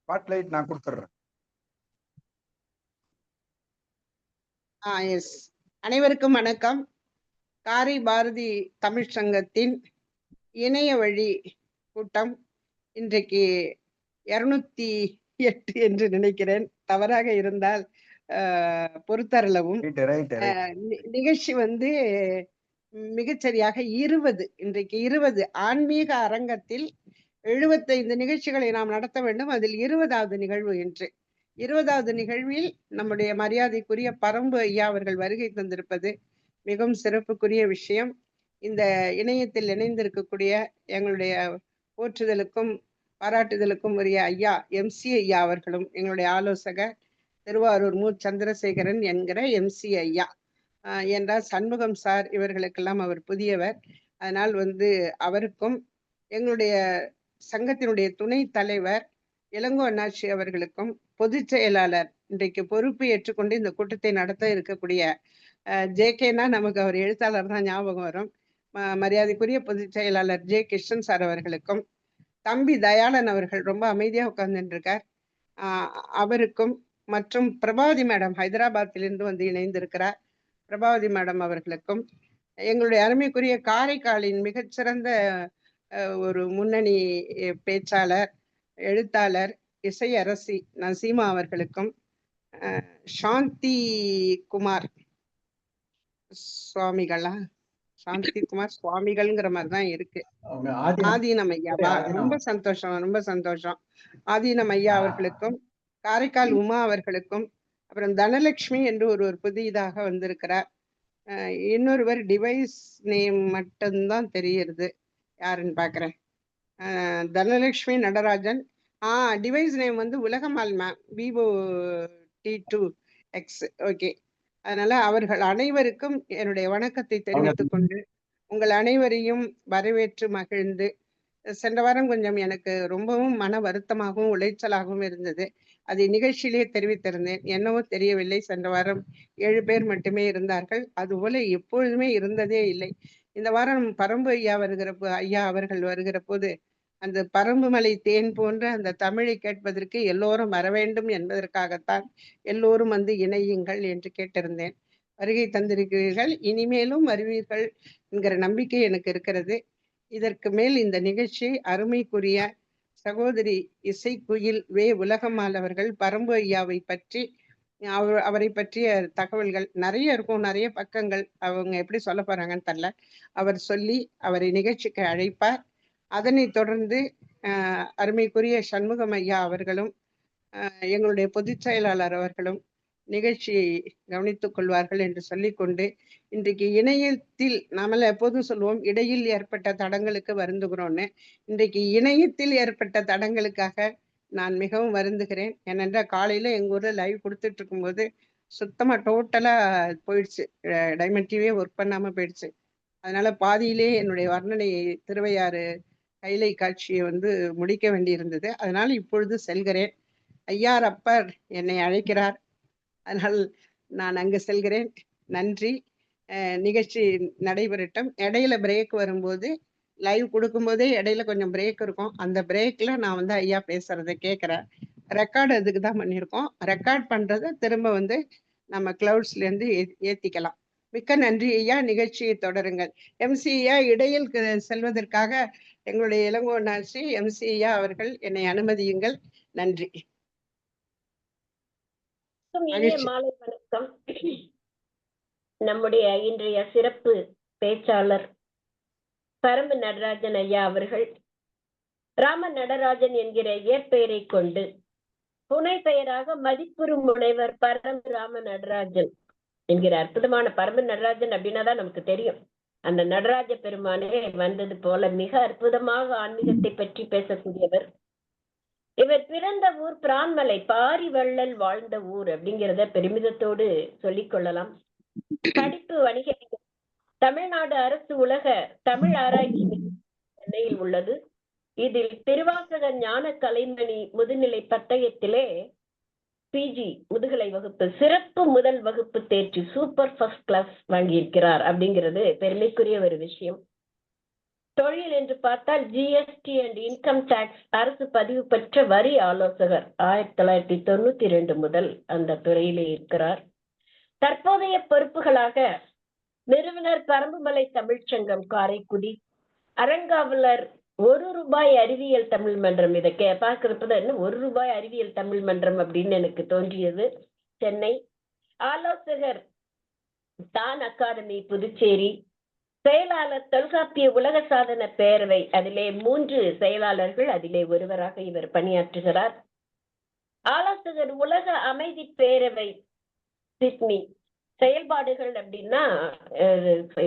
Spotlight நான் கொடுத்துட்றேன். S. அனைவருக்கும் வணக்கம். காரை பாரதி தமிழ் சங்கத்தின் இணைய வழி கூட்டம் இன்றைக்கு 208 என்று நினைக்கிறேன். தவறாக இருந்தால் பொறுத்தரளவும். நிகழ்ச்சி வந்து மிகச்சரியாக 20, இன்றைக்கு 20 ஆன்மீக அரங்கத்தில் 75 நிகழ்ச்சிகளை நாம் நடத்த வேண்டும். அதில் 20வது நிகழ்வு என்று 20வது நிகழ்வில் நம்முடைய மரியாதைக்குரிய பரம்பு ஐயா அவர்கள் வருகை தந்திருப்பது மிகவும் சிறப்புக்குரிய விஷயம். இந்த இணையத்தில் இணைந்திருக்கக்கூடிய எங்களுடைய போற்றுதலுக்கும் பாராட்டுதலுக்கும் உரிய ஐயா MC ஐயா அவர்களும், எங்களுடைய ஆலோசகர் திருவாரூர் மு சந்திரசேகரன் என்கிற MC ஐயா என்றால் சண்முகம் சார், இவர்களுக்கெல்லாம் அவர் புதியவர். அதனால் வந்து அவருக்கும், எங்களுடைய சங்கத்தினுடைய துணை தலைவர் இளங்கோ அண்ணாச்சி அவர்களுக்கும், பொதுச் செயலாளர் இன்றைக்கு பொறுப்பு ஏற்றுக்கொண்டு இந்த கூட்டத்தை நடத்த இருக்கக்கூடிய JKனா நமக்கு அவர் எழுத்தாளர் தான் ஞாபகம் வரும். மரியாதைக்குரிய பொதுச் செயலாளர் J கிருஷ்ணன் சார் அவர்களுக்கும், தம்பி தயாளன் அவர்கள் ரொம்ப அமைதியா உட்கார்ந்துட்டு இருக்கார், அவருக்கும், மற்றும் பிரபாவதி மேடம் ஹைதராபாத்திலிருந்து வந்து இணைந்திருக்கிறார், பிரபாவதி மேடம் அவர்களுக்கும், எங்களுடைய அருமைக்குரிய காரைக்காலின் மிகச்சிறந்த ஒரு முன்னணி பேச்சாளர், எழுத்தாளர், இசையரசி நசீமா அவர்களுக்கும், சாந்தி குமார் சுவாமிகளா, சாந்தி குமார் சுவாமிகள்ங்கிற மாதிரிதான் இருக்கு, ஆதீனம் ஐயாவா, ரொம்ப சந்தோஷம், ரொம்ப சந்தோஷம். ஆதீனம் ஐயா அவர்களுக்கும், காரைக்கால் உமா அவர்களுக்கும், அப்புறம் தனலட்சுமி என்று ஒருவர் புதிதாக வந்திருக்கிறார். இன்னொருவர் டிவைஸ் நேம் மட்டும்தான் தெரியுது, யாருன்னு பாக்குறேன். தனலட்சுமி நடராஜன். டிவைஸ் நேம் வந்து உலகமால் மேம், விவோ T2X. ஓகே. அதனால அவர்கள் அனைவருக்கும் என்னுடைய வணக்கத்தை தெரிவித்துக் கொண்டு உங்கள் அனைவரையும் வரவேற்று மகிழ்ந்து, சென்ற வாரம் கொஞ்சம் எனக்கு ரொம்பவும் மன வருத்தமாகவும் உளைச்சலாகவும் இருந்தது. அதை நிகழ்ச்சியிலே தெரிவித்திருந்தேன். என்னவோ தெரியவில்லை, சென்ற வாரம் 7 பேர் மட்டுமே இருந்தார்கள். அதுபோல எப்பொழுதுமே இருந்ததே இல்லை. இந்த வாரம் பரம்பு ஐயா அவர்கள் வருகிற போது அந்த பரம்பு மலை தேன் போன்ற அந்த தமிழை கேட்பதற்கு எல்லோரும் வர வேண்டும் என்பதற்காகத்தான் எல்லோரும் வந்து இணையுங்கள் என்று கேட்டிருந்தேன். வருகை தந்திருக்கிறீர்கள், இனிமேலும் வருவீர்கள் என்கிற நம்பிக்கை எனக்கு இருக்கிறது. இதற்கு மேல் இந்த நிகழ்ச்சி அருமைக்குரிய சகோதரி இசைக்குயில் வே உலகமால் அவர்கள் பரம்பு ஐயாவை பற்றி, அவரை பற்றிய தகவல்கள் நிறைய இருக்கும், நிறைய பக்கங்கள், அவங்க எப்படி சொல்ல போறாங்கன்னு தெரியல, அவர் சொல்லி அவரை நிகழ்ச்சிக்கு அழைப்பார். அதனை தொடர்ந்து அருமைக்குரிய சண்முகம் ஐயா அவர்களும் எங்களுடைய பொதுச் செயலாளர் அவர்களும் நிகழ்ச்சியை கவனித்துக் கொள்வார்கள் என்று சொல்லிக்கொண்டு, இன்றைக்கு இணையத்தில் நாம எப்போதும் சொல்லுவோம் இடையில் ஏற்பட்ட தடங்களுக்கு வருந்துகிறோன்னு. இன்றைக்கு இணையத்தில் ஏற்பட்ட தடங்களுக்காக நான் மிகவும் வருந்துகிறேன். ஏனென்றால் காலையில எங்க ஊர்ல லைவ் கொடுத்துட்டு இருக்கும்போது சுத்தமா டோட்டலா போயிடுச்சு, டைமண்ட் டிவியே ஒர்க் பண்ணாம போயிடுச்சு. அதனால பாதியிலே என்னுடைய வர்ணனை திருவையாறு கைலை காட்சியை வந்து முடிக்க வேண்டியிருந்தது. அதனால இப்பொழுது செல்கிறேன். ஐயார் அப்பர் என்னை அழைக்கிறார், அதனால் நான் அங்கு செல்கிறேன். நன்றி. நிகழ்ச்சி நடைபெறட்டும். இடையில பிரேக் வரும்போது, லைவ் கொடுக்கும்போதே இடையில கொஞ்சம் பிரேக் இருக்கும், அந்த பிரேக்ல நான் வந்து ஐயா பேசுறதை கேட்கிறேன். ரெக்கார்டு அதுக்கு தான் பண்ணியிருக்கோம். ரெக்கார்ட் பண்றதை திரும்ப வந்து நம்ம கிளவுட்ஸ்ல இருந்து ஏத்திக்கலாம். மிக்க நன்றி ஐயா. நிகழ்ச்சியை தொடருங்கள். MC ஐயா இடையில் செல்வதற்காக எங்களுடைய இளங்கோ நாச்சி MC ஐயா அவர்கள் என்னை அனுமதியுங்கள். நன்றி. மாலை வணக்கம். நம்முடைய இன்றைய சிறப்பு பேச்சாளர் பரம்பு நடராஜன் ஐயா அவர்கள் ராம நடராஜன் என்கிற இயற்பெயரை கொண்டு புனை பெயராக மதிப்புறு முனைவர் பரம்பு ராம நடராஜன் என்கிற அற்புதமான பரம்பு நடராஜன் அப்படின்னா தான் நமக்கு தெரியும், அந்த நடராஜ பெருமானே வந்தது போல மிக அற்புதமாக ஆன்மீகத்தை பற்றி பேசக்கூடியவர். இவர் பிறந்த ஊர் பிரான்மலை, பாரி வள்ளல் வாழ்ந்த ஊர் அப்படிங்கிறத பெருமிதத்தோடு சொல்லிக் கொள்ளலாம். படிப்பு வணிக தமிழ்நாடு அரசு உலக தமிழ் ஆராய்ச்சி சென்னையில் உள்ளது. இதில் திருவாசக ஞான கலைமணி முதுநிலை பட்டயத்திலே PG முதுகலை வகுப்பு சிறப்பு முதல் வகுப்பு தேர்ச்சி சூப்பர் ஃபர்ஸ்ட் கிளாஸ் வாங்கியிருக்கிறார் அப்படிங்கிறது பெருமைக்குரிய ஒரு விஷயம். தொழில் என்று பார்த்தால் ஜிஎஸ்டி அண்ட் இன்கம் டாக்ஸ் அரசு பதிவு பெற்ற வரி ஆலோசகர் 1992 முதல் அந்த துறையிலே இருக்கிறார். தற்போதைய பொறுப்புகளாக நிறுவனர் பரம்புமலை தமிழ்ச்சங்கம் காரைக்குடி, அறங்காவலர் ₹1 அறிவியல் தமிழ் மன்றம். இதை பார்க்கிறப்பதான் என்ன ₹1 அறிவியல் தமிழ் மன்றம் அப்படின்னு எனக்கு தோன்றியது, சென்னை. ஆலோசகர் தான் அகாடமி புதுச்சேரி, செயலாளர் தொல்காப்பிய உலக சாதன பேரவை, அதிலே 3 செயலாளர்கள், அதிலே ஒருவராக இவர் பணியாற்றுகிறார். ஆலோசகர் உலக அமைதி பேரவை சிட்னி. செயல்பாடுகள் அப்படின்னா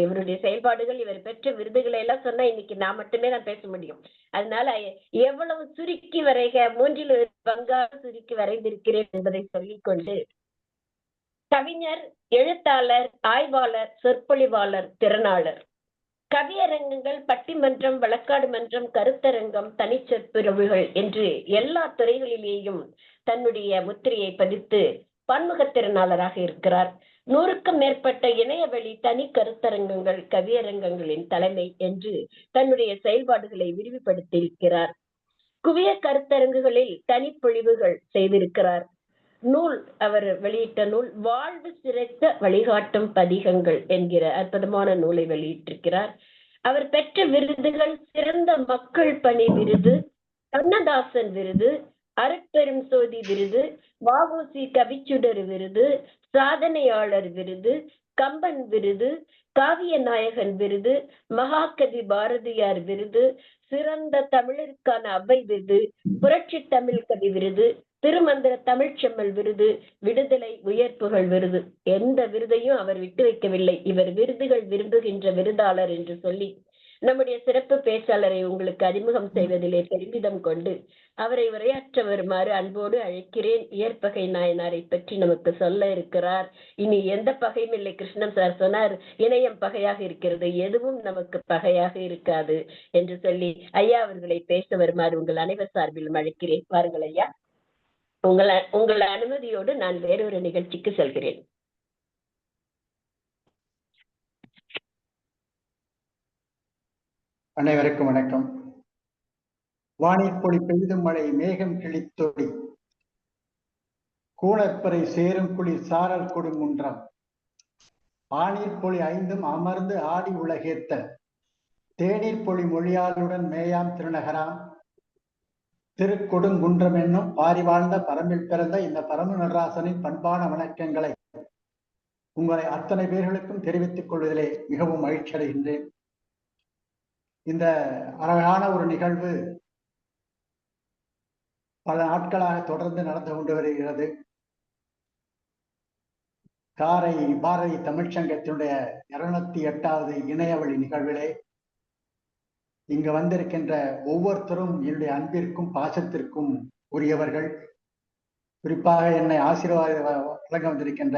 இவருடைய செயல்பாடுகள், இவர் பெற்ற விருதுகளை எல்லாம் சொன்னா இன்னைக்கு நான் மட்டுமே தான் பேச முடியும். அதனால எவ்வளவு சுருக்கி வரைக 3 பங்காக சுருக்கி வரைந்திருக்கிறேன் என்பதை சொல்லிக்கொண்டு, கவிஞர், எழுத்தாளர், ஆய்வாளர், சொற்பொழிவாளர், திறனாளர். கவியரங்கங்கள், பட்டிமன்றம், வழக்காடு மன்றம், கருத்தரங்கம், தனிச்சொற்புறவுகள் என்று எல்லா துறைகளிலேயும் தன்னுடைய முத்திரையை பதித்து பன்முகத்திறனாளராக இருக்கிறார். 100க்கும் மேற்பட்ட இணையவழி தனி கருத்தரங்கங்கள், கவியரங்கங்களின் தலைமை என்று தன்னுடைய செயல்பாடுகளை விரிவுபடுத்தியிருக்கிறார். குவிய கருத்தரங்குகளில் தனிப்பொழிவுகள் செய்திருக்கிறார். நூல், அவர் வெளியிட்ட நூல் வாழ்வு சிறக்க வழிகாட்டும் பதிகங்கள் என்கிற அற்புதமான நூலை வெளியிட்டிருக்கிறார். அவர் பெற்ற விருதுகள் சிறந்த மக்கள் பணி விருது, கண்ணதாசன் விருது, அருட்பெரும் சோதி விருது, வ.உ.சி. கவிச்சுடர் விருது, சாதனையாளர் விருது, கம்பன் விருது, காவிய நாயகன் விருது, மகாகவி பாரதியார் விருது, சிறந்த தமிழருக்கான அவை விருது, புரட்சி தமிழ் கவி விருது, திருமந்திர தமிழ்ச்செம்மல் விருது, விடுதலை உயர்ப்புகள் விருது. எந்த விருதையும் அவர் விட்டு வைக்கவில்லை. இவர் விருதுகள் விரும்புகின்ற விருதாளர் என்று சொல்லி நம்முடைய சிறப்பு பேச்சாளரை உங்களுக்கு அறிமுகம் செய்வதிலே பெருமிதம் கொண்டு அவரை உரையாற்ற வருமாறு அன்போடு அழைக்கிறேன். இயற்பகை நாயனாரை பற்றி நமக்கு சொல்ல இருக்கிறார். இனி எந்த பகையும் இல்லை. கிருஷ்ணன் சார் சொன்னார், இணையம் பகையாக இருக்கிறது, எதுவும் நமக்கு பகையாக இருக்காது என்று சொல்லி ஐயா அவர்களை பேச வருமாறு உங்கள் அனைவர் சார்பிலும் அழைக்கிறேன். வாருங்கள் ஐயா. உங்கள் அனுமதியோடு நான் வேறொரு நிகழ்ச்சிக்கு செல்கிறேன். அனைவருக்கும் வணக்கம். வானிற்பொழி பெய்தும் மழை மேகம் கிழித்தொடி, கூணற்பறை சேரும் குளிர் சாரல் கொடுங்குன்றம், ஆநீர்பொழி 5ம் அமர்ந்து ஆடி உலகேத்த, தேநீர்பொழி மொழியாளுடன் மேயாம் திருநகராம் திருக்கொடுங்குன்றம் என்னும் பாரிவாழ்ந்த பரம்பில் பிறந்த இந்த பரம நடராசனின் பண்பான வணக்கங்களை உங்களை அத்தனை பேர்களுக்கும் தெரிவித்துக் கொள்வதிலே மிகவும் மகிழ்ச்சி அடைகின்றேன். இந்த அழகான ஒரு நிகழ்வு பல நாட்களாக தொடர்ந்து நடந்து கொண்டு வருகிறது. காரை பாரதி தமிழ்ச்சங்கத்தினுடைய 208வது இணையவழி நிகழ்விலே இங்கு வந்திருக்கின்ற ஒவ்வொருத்தரும் என்னுடைய அன்பிற்கும் பாசத்திற்கும் உரியவர்கள். குறிப்பாக என்னை ஆசீர்வாத வழங்க வந்திருக்கின்ற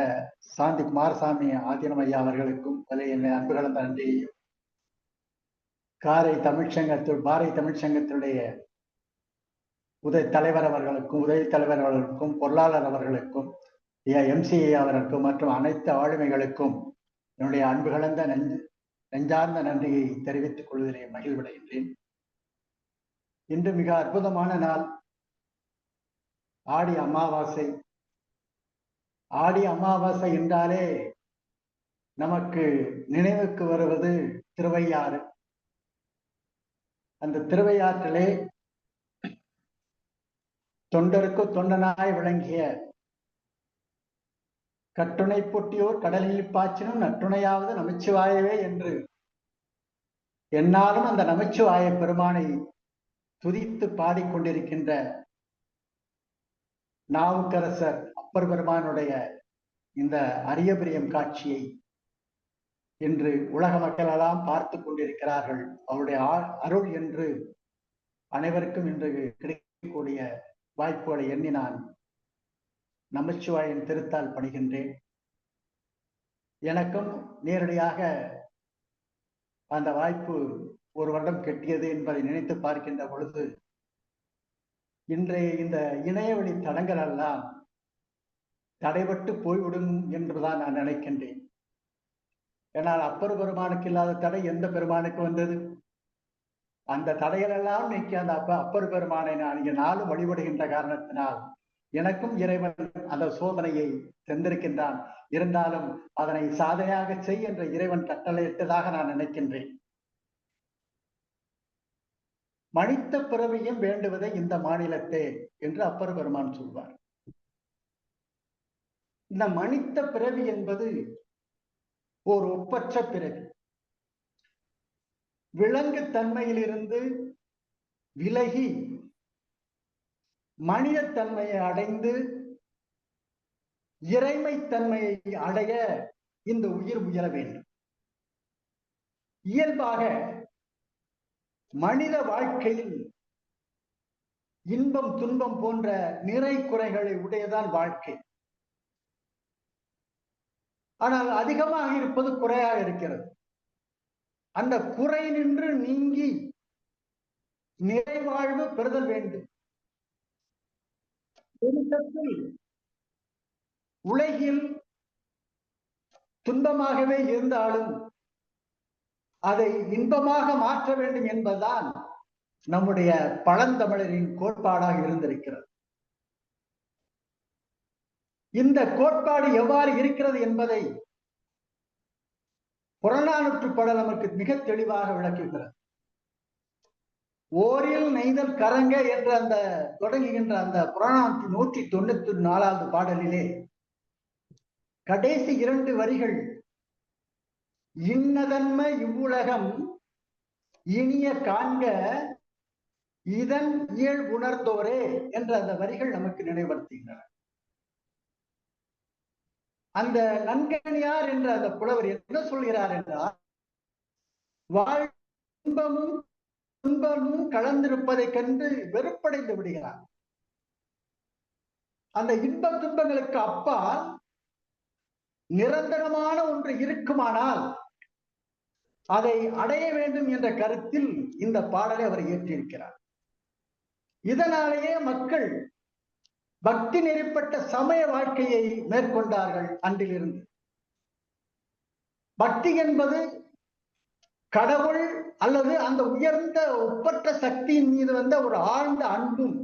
சாந்தி குமாரசாமி ஆதீனம் ஐயா அவர்களுக்கும் என்னை அன்பு கலந்த நன்றியையும், காரை பாரதி தமிழ்ச்சங்கத்தினுடைய உதவி தலைவர் அவர்களுக்கும் பொருளாளர் அவர்களுக்கும் MCA அவர்களுக்கும் மற்றும் அனைத்து ஆளுமைகளுக்கும் என்னுடைய அன்பு கலந்த நெஞ்சார்ந்த நன்றியை தெரிவித்துக் கொள்வதிலே மகிழ்வடைகின்றேன். இன்று மிக அற்புதமான நாள், ஆடி அமாவாசை. ஆடி அமாவாசை என்றாலே நமக்கு நினைவுக்கு வருவது திருவையாறு. அந்த திருவையாற்றிலே தொண்டருக்கு தொண்டனாய் விளங்கிய கட்டுணை பொட்டியோர் கடலில் பாய்ச்சினும் நட்டுணையாவது நமச்சிவாயவே என்று என்னாலும் அந்த நமச்சிவாய பெருமானை துதித்து பாடிக்கொண்டிருக்கின்ற நாவுக்கரசர் அப்பர் பெருமானுடைய இந்த அரிய பிரியம் காட்சியை இன்று உலக மக்களெல்லாம் பார்த்து கொண்டிருக்கிறார்கள். அவருடைய அருள் என்று அனைவருக்கும் இன்று கிடைக்கக்கூடிய வாய்ப்புகளை எண்ணி நான் நமச்சிவாயின் திருத்தால் பணிகின்றேன். எனக்கும் நேரடியாக அந்த வாய்ப்பு ஒரு வருடம் கெட்டியது என்பதை நினைத்து பார்க்கின்ற பொழுது இன்றைய இந்த இணையவழி தடங்கள் எல்லாம் தடைபட்டு போய்விடும் என்றுதான் நான் நினைக்கின்றேன். ஏனால் அப்பர் பெருமானுக்கு இல்லாத தடை எந்த பெருமானுக்கு வந்தது? அந்த தடைகளெல்லாம் நீக்கி அந்த அப்பர் பெருமானை நான் இங்க நாளும் வழிபடுகின்ற காரணத்தினால் எனக்கும் இறைவன் அந்த சோதனையை தந்திருக்கின்றான். இருந்தாலும் அதனை சாதனையாக செய் என்ற இறைவன் கட்டளையிட்டதாக நான் நினைக்கின்றேன். மனித பிறவியும் வேண்டுவதை இந்த மாநிலத்தே என்று அப்பர் பெருமான் சொல்வார். இந்த மனித பிறவி என்பது ஒரு ஒப்பற்ற பிறவி. விலங்கு தன்மையிலிருந்து விலகி மனித தன்மையை அடைந்து இறைமை தன்மையை அடைய இந்த உயிர் முயல வேண்டும். இயல்பாக மனித வாழ்க்கையில் இன்பம் துன்பம் போன்ற நிறை குறைகளை உடையதான் வாழ்க்கை. ஆனால் அதிகமாக இருப்பது குறையாக இருக்கிறது. அந்த குறை நின்று நீங்கி நிறைவாழ்வு பெறுதல் வேண்டும். உலகில் துன்பமாகவே இருந்தாலும் அதை இன்பமாக மாற்ற வேண்டும் என்பதுதான் நம்முடைய பழந்தமிழரின் கோட்பாடாக இருந்திருக்கிறது. இந்த கோட்பாடு எவ்வாறு இருக்கிறது என்பதை புறநானூற்று பாடல் நமக்கு மிக தெளிவாக விளக்குகிறது. ஓரில் நெய்தல் கரங்க என்ற அந்த தொடங்குகின்ற அந்த புறநானூற்று 194வது பாடலிலே கடைசி 2 வரிகள் இன்னதன்மை இவ்வுலகம் இனிய காண்க இதன் இயல் உணர்ந்தோரே என்ற அந்த வரிகள் நமக்கு நினைவுபடுத்துகின்றன. அந்த நன்கணியார் என்ற அந்த புலவர் என்ன சொல்கிறார் என்றால், இன்பமும் துன்பமும் கலந்திருப்பதை கண்டு வெறுப்படைந்து விடுகிறார். அந்த இன்ப துன்பங்களுக்கு அப்பால் நிரந்தரமான ஒன்று இருக்குமானால் அதை அடைய வேண்டும் என்ற கருத்தில் இந்த பாடலை அவர் இயற்றியிருக்கிறார். இதனாலேயே மக்கள் பக்தி நெறிப்பட்ட சமய வாழ்க்கையை மேற்கொண்டார்கள். அன்றிலிருந்து பக்தி என்பது கடவுள் அல்லது அந்த உயர்ந்த ஒப்பற்ற சக்தியின் மீது வந்த ஒரு ஆழ்ந்த அன்பும்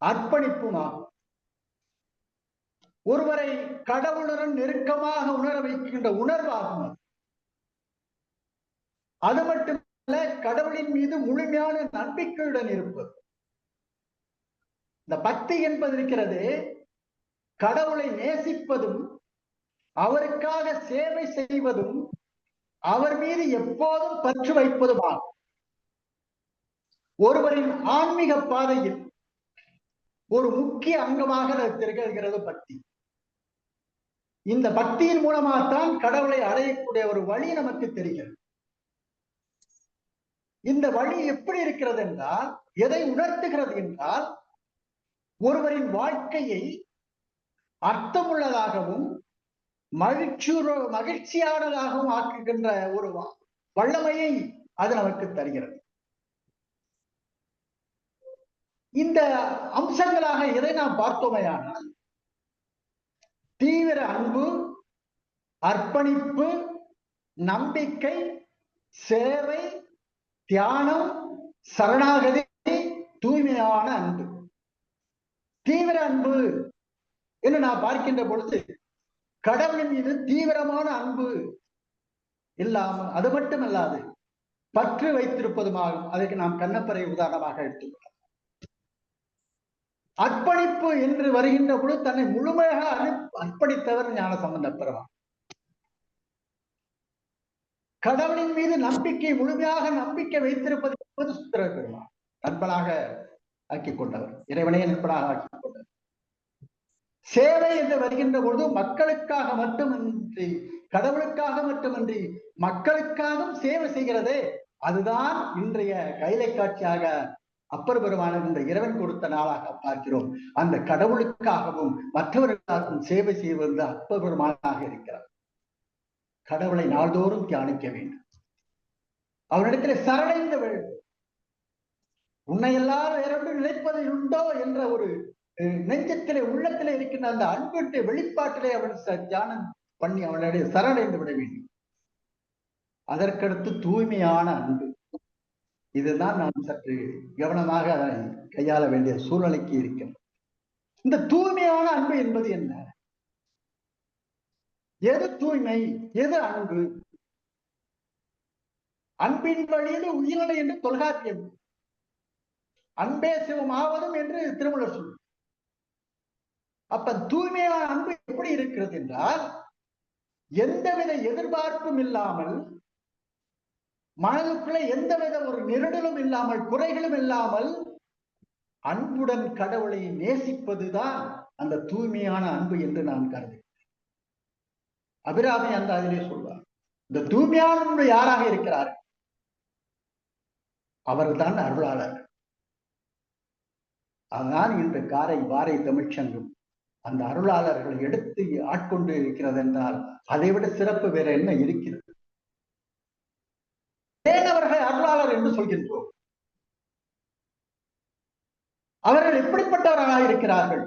அர்ப்பணிப்பும் ஆகும். ஒருவரை கடவுளுடன் நெருக்கமாக உணர வைக்கின்ற உணர்வாகும். அது மட்டுமல்ல, கடவுளின் மீது முழுமையான நம்பிக்கையுடன் இருப்பது. இந்த பக்தி என்பது இருக்கிறது, கடவுளை நேசிப்பதும் அவருக்காக சேவை செய்வதும் அவர் மீது எப்போதும் பற்று வைப்பதுமாகும். ஒருவரின் ஆன்மீக பாதையில் ஒரு முக்கிய அங்கமாக திகழ்கிறது பக்தி. இந்த பக்தியின் மூலமாகத்தான் கடவுளை அடையக்கூடிய ஒரு வழி நமக்கு தெரிகிறது. இந்த வழி எப்படி இருக்கிறது என்றால், எதை உணர்த்துகிறது என்றால், ஒருவரின் வாழ்க்கையை அர்த்தமுள்ளதாகவும் மகிழ்ச்சியானதாகவும் ஆக்குகின்ற ஒரு வல்லமையை அது நமக்கு தருகிறது. இந்த அம்சங்களாக எதை நாம் பார்த்தோமையானால், தீவிர அன்பு, அர்ப்பணிப்பு, நம்பிக்கை, சேவை, தியானம், சரணாகதி, தூய்மையான அன்பு. தீவிர அன்பு என்று நான் பார்க்கின்ற பொழுது கடவுளின் மீது தீவிரமான அன்பு இல்லாமல், அது மட்டுமல்லாது பற்று வைத்திருப்பதுமாகும். அதற்கு நாம் கண்ணப்பரை உதாரணமாக எடுத்துக்கொள்ளலாம். அர்ப்பணிப்பு என்று வருகின்ற பொழுது தன்னை முழுமையாக அர்ப்பணித்தவர் ஞானசம்பந்த பெருமான். கடவுளின் மீது நம்பிக்கை முழுமையாக நம்பிக்கை வைத்திருப்பது என்பது சுந்தர பெருமான் நண்பனாக ஆக்கிக் கொண்டவர், இறைவனையே நண்பனாக ஆக்கிக் கொண்டவர். சேவை என்று வருகின்ற பொழுது மக்களுக்காக மட்டுமின்றி, கடவுளுக்காக மட்டுமின்றி மக்களுக்காகவும் சேவை செய்கிறதே, அதுதான் இன்றைய கைலை காட்சியாக அப்பர் பெருமான் என்ற இறைவன் கொடுத்த நாளாக பார்க்கிறோம். அந்த கடவுளுக்காகவும் மற்றவர்களுக்காகவும் சேவை செய்வது அப்பர் பெருமானாக இருக்கிறார். கடவுளை நாள்தோறும் தியானிக்க வேண்டும், அவனிடத்தில் சரணடைந்து வேண்டும். உன்னை எல்லாரும் வேறொன்று நினைப்பது உண்டோ என்ற ஒரு நெஞ்சத்திலே உள்ளத்திலே இருக்கின்ற அந்த அன்புடைய வெளிப்பாட்டிலே அவன் தியானம் பண்ணி அவனுடைய சரணடைந்து விட வேண்டும். அதற்கடுத்து தூய்மையான அன்பு. இதுதான் நான் சற்று கவனமாக அதை கையாள வேண்டிய சூழ்நிலைக்கு இருக்கிறேன். இந்த தூய்மையான அன்பு என்பது என்ன? எது தூய்மை, எது அன்பு? அன்பின் வழியில் உயிரினை என்று தொல்காப்பியம், அன்பே சிவமாவதும் என்று திருமூலர் சொல்லும். அப்ப தூய்மையான அன்பு எப்படி இருக்கிறது என்றால், எந்தவித எதிர்பார்ப்பும் இல்லாமல், மனதுக்குள்ள எந்தவித ஒரு நெருடலும் இல்லாமல், குறைகளும் இல்லாமல் அன்புடன் கடவுளை நேசிப்பதுதான் அந்த தூய்மையான அன்பு என்று நான் கருதுகிறேன். அபிராமி அந்த அதிலே சொல்வார், இந்த தூய்மையான அன்பு யாராக இருக்கிறார்? அவர்தான் அருளாளர். அதுதான் இன்று காரை வாரை தமிழ்ச்சங்கம் அந்த அருளாளர்களை எடுத்து ஆட்கொண்டு இருக்கிறது என்றால் அதைவிட சிறப்பு வேற என்ன இருக்கிறது? ஏன் அவர்கள் அருளாளர் என்று சொல்கின்றோம்? அவர்கள் எப்படிப்பட்டவர்களாக இருக்கிறார்கள்?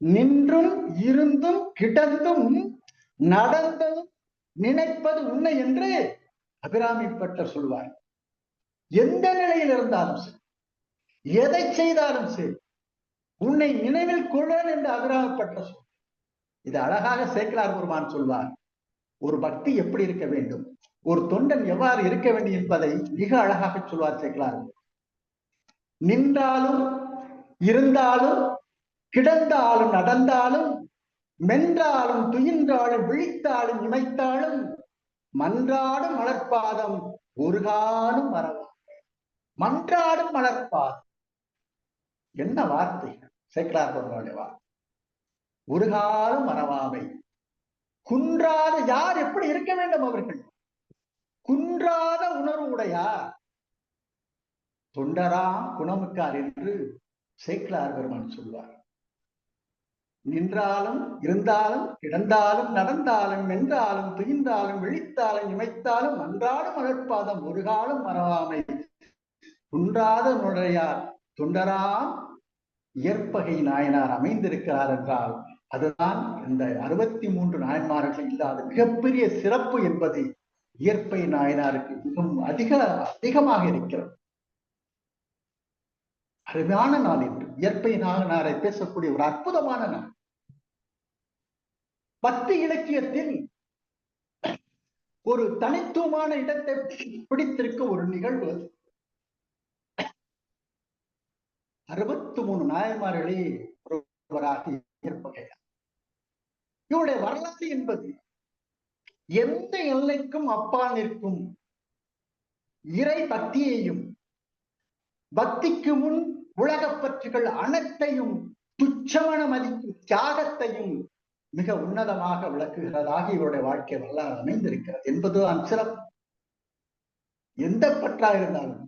நின்றும் இருந்தும் கிடந்தும் நடந்தும் நினைப்பது உண்மை என்று அபிராமி பட்டர் சொல்வார். எந்த நிலையில் இருந்தாலும் சரி, எதை செய்தாலும் சரி, உன்னை நினைவில் கொள்ளன் என்று அபிராமி பட்டர் சொல். இது அழகாக சேக்கிழார் பெருமான் சொல்வார். ஒரு பக்தி எப்படி இருக்க வேண்டும், ஒரு தொண்டன் எவ்வாறு இருக்க வேண்டும் என்பதை மிக அழகாக சொல்வார் சேக்கிழார். நின்றாலும் இருந்தாலும் கிடந்தாலும் நடந்தாலும் மென்றாலும் துயின்றாலும் விழித்தாலும் இமைத்தாலும் மன்றாடும் மலர்பாதம் ஒரு காலம் மறவா. மன்றாடும் மலர்பாதம் என்ன வார்த்தை! சேக்கிழார் பெருமானுடைய வார்த்தை. ஒரு காலம் மறவாமை. குன்றாத யார் எப்படி இருக்க வேண்டும்? அவர்கள் குன்றாத உணர்வு உடையார், தொண்டராம் குணமுக்கார் என்று சேக்கிழார் பெருமான் சொல்வார். நின்றாலும் இருந்தாலும் கிடந்தாலும் நடந்தாலும் மென்றாலும் துயின்றாலும் விழித்தாலும் இமைத்தாலும் அன்றாடும் மலர்பாதம் ஒரு காலம் மறவாமை. குன்றாத நுழையார் தொண்டராம் இயற்பகை நாயனார் அமைந்திருக்கிறார் என்றால் அதுதான் இந்த 63 நாயன்மார்கள் இல்லாத மிகப்பெரிய சிறப்பு என்பது இயற்பகை நாயனாருக்கு மிகவும் அதிகமாக இருக்கிறது. அருமையான நாள் என்று இயற்பகை நாயனாரை பேசக்கூடிய ஒரு அற்புதமான நாள். பக்தி இலக்கியத்தில் ஒரு தனித்துவமான இடத்தை பிடித்திருக்க ஒரு நிகழ்வு. 63 நாயன்மார்களே ஒருவராக இயற்பகையார். இவருடைய வரலாறு என்பது எந்த எல்லைக்கும் அப்பால் நிற்கும் இறை பக்தியையும், பக்திக்கு முன் உலக பற்றுகள் அனைத்தையும் துச்சமான மதிக்கும் தியாகத்தையும் மிக உன்னதமாக விளக்குகிறதாக இவருடைய வாழ்க்கை வரலாறு அமைந்திருக்கிறது என்பதுதான் சிறப்பு. எந்த பற்றா இருந்தாலும்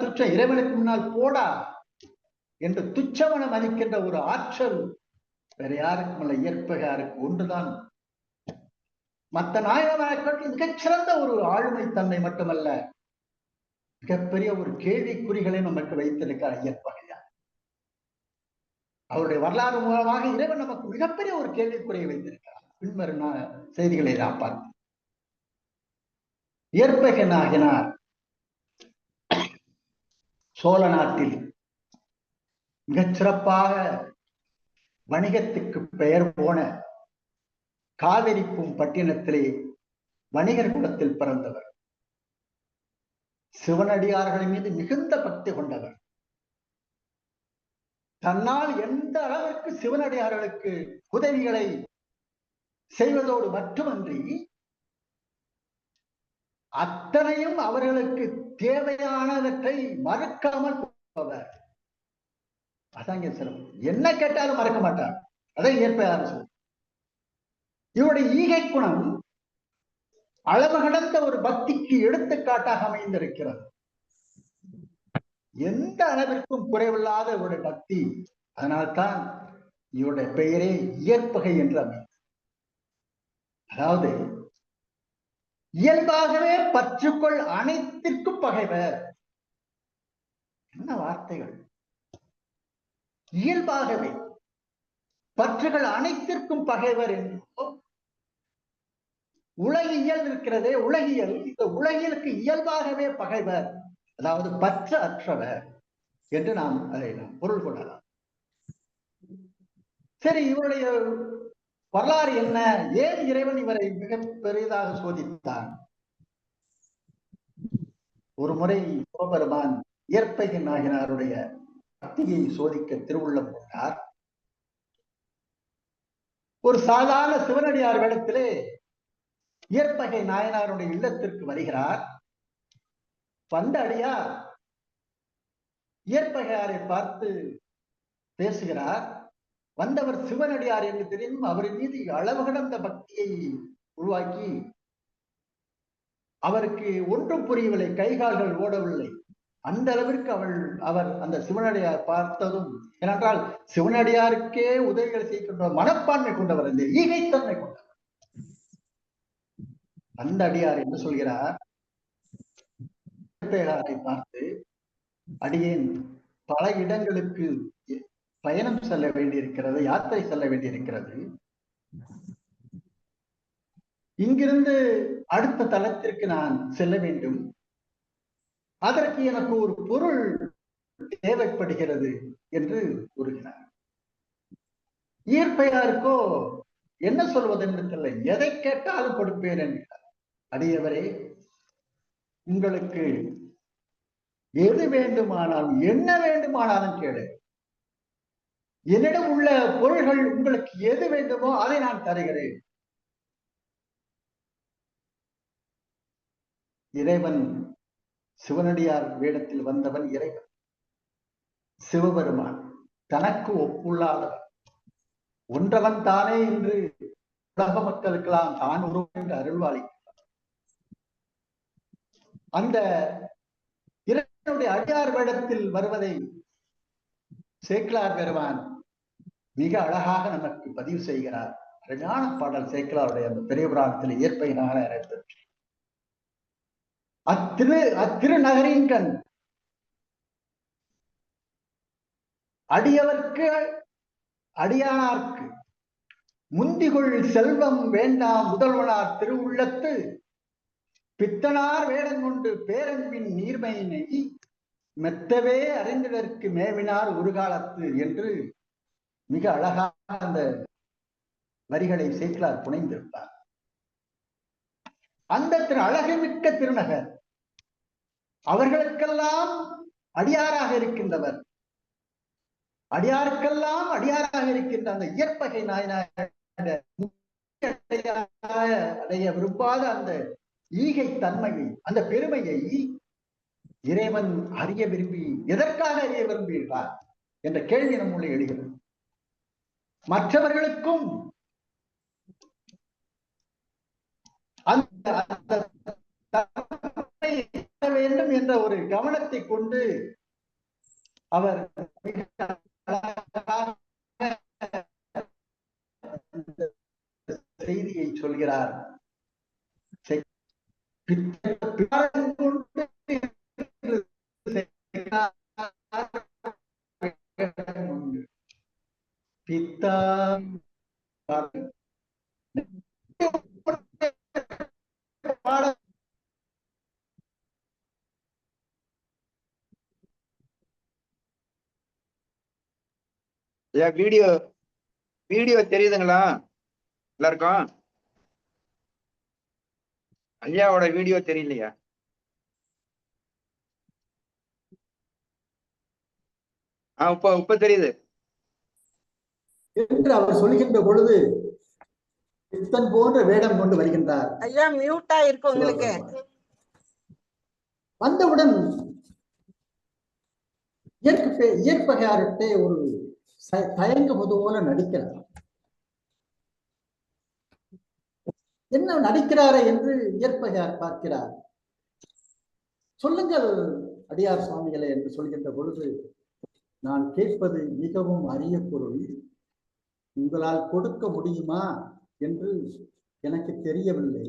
துச்சம், இறைவனுக்கு முன்னால் போடா என்று துச்சமன மதிக்கின்ற ஒரு ஆற்றல் வேற யாருக்கும் அல்ல, இயற்பகையாருக்கு ஒன்றுதான். மற்ற நாயகமார்கள் மிகச்சிறந்த ஒரு ஆளுமை தன்மை மட்டுமல்ல, மிகப்பெரிய ஒரு கேள்விக்குறிகளை நமக்கு வைத்திருக்கிறார் இயற்பகையார். அவருடைய வரலாறு மூலமாக இறைவன் நமக்கு மிகப்பெரிய ஒரு கேள்விக்குறையை வைத்திருக்கிறார். பின்வரும் செய்திகளை நாம் பார்ப்போம். இயற்பகை நாயனார் சோழ நாட்டில் மிகச்சிறப்பாக வணிகத்துக்கு பெயர் போன காவிரிக்கும் பட்டினத்திலே வணிகர் குலத்தில் பிறந்தவர். சிவனடியார்களின் மீது மிகுந்த பக்தி கொண்டவர். தன்னால் எந்த அளவிற்கு சிவனடியார்களுக்கு உதவிகளை செய்வதோடு மட்டுமன்றி அத்தனையும் அவர்களுக்கு தேவையானவற்றை மறுக்காமல் கொடுப்பவர். அதாங்க சிறப்பு. என்ன கேட்டாலும் மறக்க மாட்டார். அதை இயற்பகையார் சொல்லும். இவருடைய ஈகை குணம் அளவு கடந்த ஒரு பக்திக்கு எடுத்துக்காட்டாக அமைந்திருக்கிறது. எந்த அளவிற்கும் குறைவில்லாத இவருடைய பக்தி. அதனால்தான் இவருடைய பெயரே இயற்பகை என்று அமைந்தது. அதாவது இயல்பாகவே பற்றுக்கொள் அனைத்திற்கும் பகைவர். என்ன வார்த்தைகள்! இயல்பாகவே பற்றுகள் அனைத்திற்கும் பகைவர் என்றோ, உலகியல் இருக்கிறதே, உலகியல், இந்த உலகியலுக்கு இயல்பாகவே பகைவர், அதாவது பற்ற அற்றவர் என்று நாம் அதை பொருள் கொள்ளலாம். சரி, இவருடைய வரலாறு என்ன? ஏன் இறைவன் இவரை மிக பெரிதாக சோதித்தான்? ஒரு முறை சிவபெருமான் இயற்பகை நாயனாருடைய பக்தியை சோதிக்க திருவுள்ளம் கொண்டார். ஒரு சாதாரண சிவனடியார் வேடத்திலே இயற்பகை நாயனாருடைய இல்லத்திற்கு வருகிறார். வந்த அடியார் இயற்பகையாரை பார்த்து பேசுகிறார். வந்தவர் சிவனடியார் என்று தெரியும். அவரின் மீது அளவு கடந்த பக்தியை உருவாக்கி அவருக்கு ஒன்றும் புரியவில்லை, கைகால்கள் ஓடவில்லை. அந்த அளவிற்கு அவர் அந்த சிவனடியார் பார்த்ததும், ஏனென்றால் சிவனடியாருக்கே உதவிகளை செய்கின்ற மனப்பான்மை கொண்டவர், இந்த ஈகைத்தன்மை கொண்டவர். அந்த அடியார் என்ன சொல்கிறார்? பார்த்து, அடியேன் பல இடங்களுக்கு பயணம் செல்ல வேண்டியிருக்கிறது, யாத்திரை செல்ல வேண்டியிருக்கிறது. இங்கிருந்து அடுத்த தளத்திற்கு நான் செல்ல வேண்டும். அதற்கு எனக்கு ஒரு பொருள் தேவைப்படுகிறது என்று கூறுகிறார். இயற்பெயருக்கோ என்ன சொல்வதென்று தெரியல, எதை கேட்டாலும் கொடுப்பேன் என்கிறார். அடியவரே, உங்களுக்கு எது வேண்டுமானாலும் என்ன வேண்டுமானாலும் கேளு, என்னிடம் உள்ள பொருள்கள் உங்களுக்கு எது வேண்டுமோ அதை நான் தருகிறேன். இறைவன் சிவனடியார் வேடத்தில் வந்தவன் இறைவன் சிவபெருமான், தனக்கு ஒப்புள்ளாதவன், ஒன்றவன் தானே என்று உலக மக்களுக்கெல்லாம் தான் உருவம் என்று அருள்வாளிக்கிறார். அந்த இறைவனுடைய அடியார் வேடத்தில் வருவதை சேக்கிழார் பெருமான் மிக அழகாக நமக்கு பதிவு செய்கிறார். அருமையான பாடல் சேக்கிழாருடைய அந்த பெரிய புராணத்தில் இயற்பை நாயனார் அத்திருநகரின் கண் அடியவர்க்கு அடியானார்க்கு முந்திகொள் செல்வம் வேண்டாம் முதல்வனார் திருவுள்ளத்து பித்தனார் வேடம் கொண்டு பேரன்பின் நீர்மையினை மெத்தவே அறிந்ததற்கு மேவினார் ஒரு காலத்து என்று மிக அழகாக அந்த வரிகளை சேக்கிழார் புனைந்திருப்பார். அந்த அழகுமிக்க திருநகர் அவர்களுக்கெல்லாம் அடியாராக இருக்கின்றவர், அடியாருக்கெல்லாம் அடியாராக இருக்கின்ற அந்த இயற்பகை நாயனார் அடைய விரும்பாத அந்த ஈகை தன்மையை, அந்த பெருமையை இறைவன் அறிய விரும்பி எதற்காக அறிய விரும்புகிறார் என்ற கேள்வி நம்முடைய எழுகிறது. மற்றவர்களுக்கும் வேண்டும் என்ற ஒரு கவனத்தை கொண்டு அவர் செய்தியை சொல்கிறார். பித்தா வீடியோ தெரியுதுங்களா எல்லாருக்கும்? ஐயாவோட வீடியோ தெரியலையா? இப்ப தெரியுது என்று அவர் சொல்கின்ற பொழுது பித்தன் போன்ற வேடம் கொண்டு வருகின்றார். ஐயா மியூட்டா இருக்கு உங்களுக்கு. வந்தவுடன் இயற்பகையார்கிட்ட ஒரு தயங்குவது போல நடிக்கிறார். என்ன நடிக்கிறாரே என்று இயற்பகையார் பார்க்கிறார். சொல்லுங்கள் அடியார் சுவாமிகளே என்று சொல்கின்ற பொழுது, நான் கேட்பது மிகவும் அரிய பொருள், உங்களால் கொடுக்க முடியுமா என்று எனக்கு தெரியவில்லை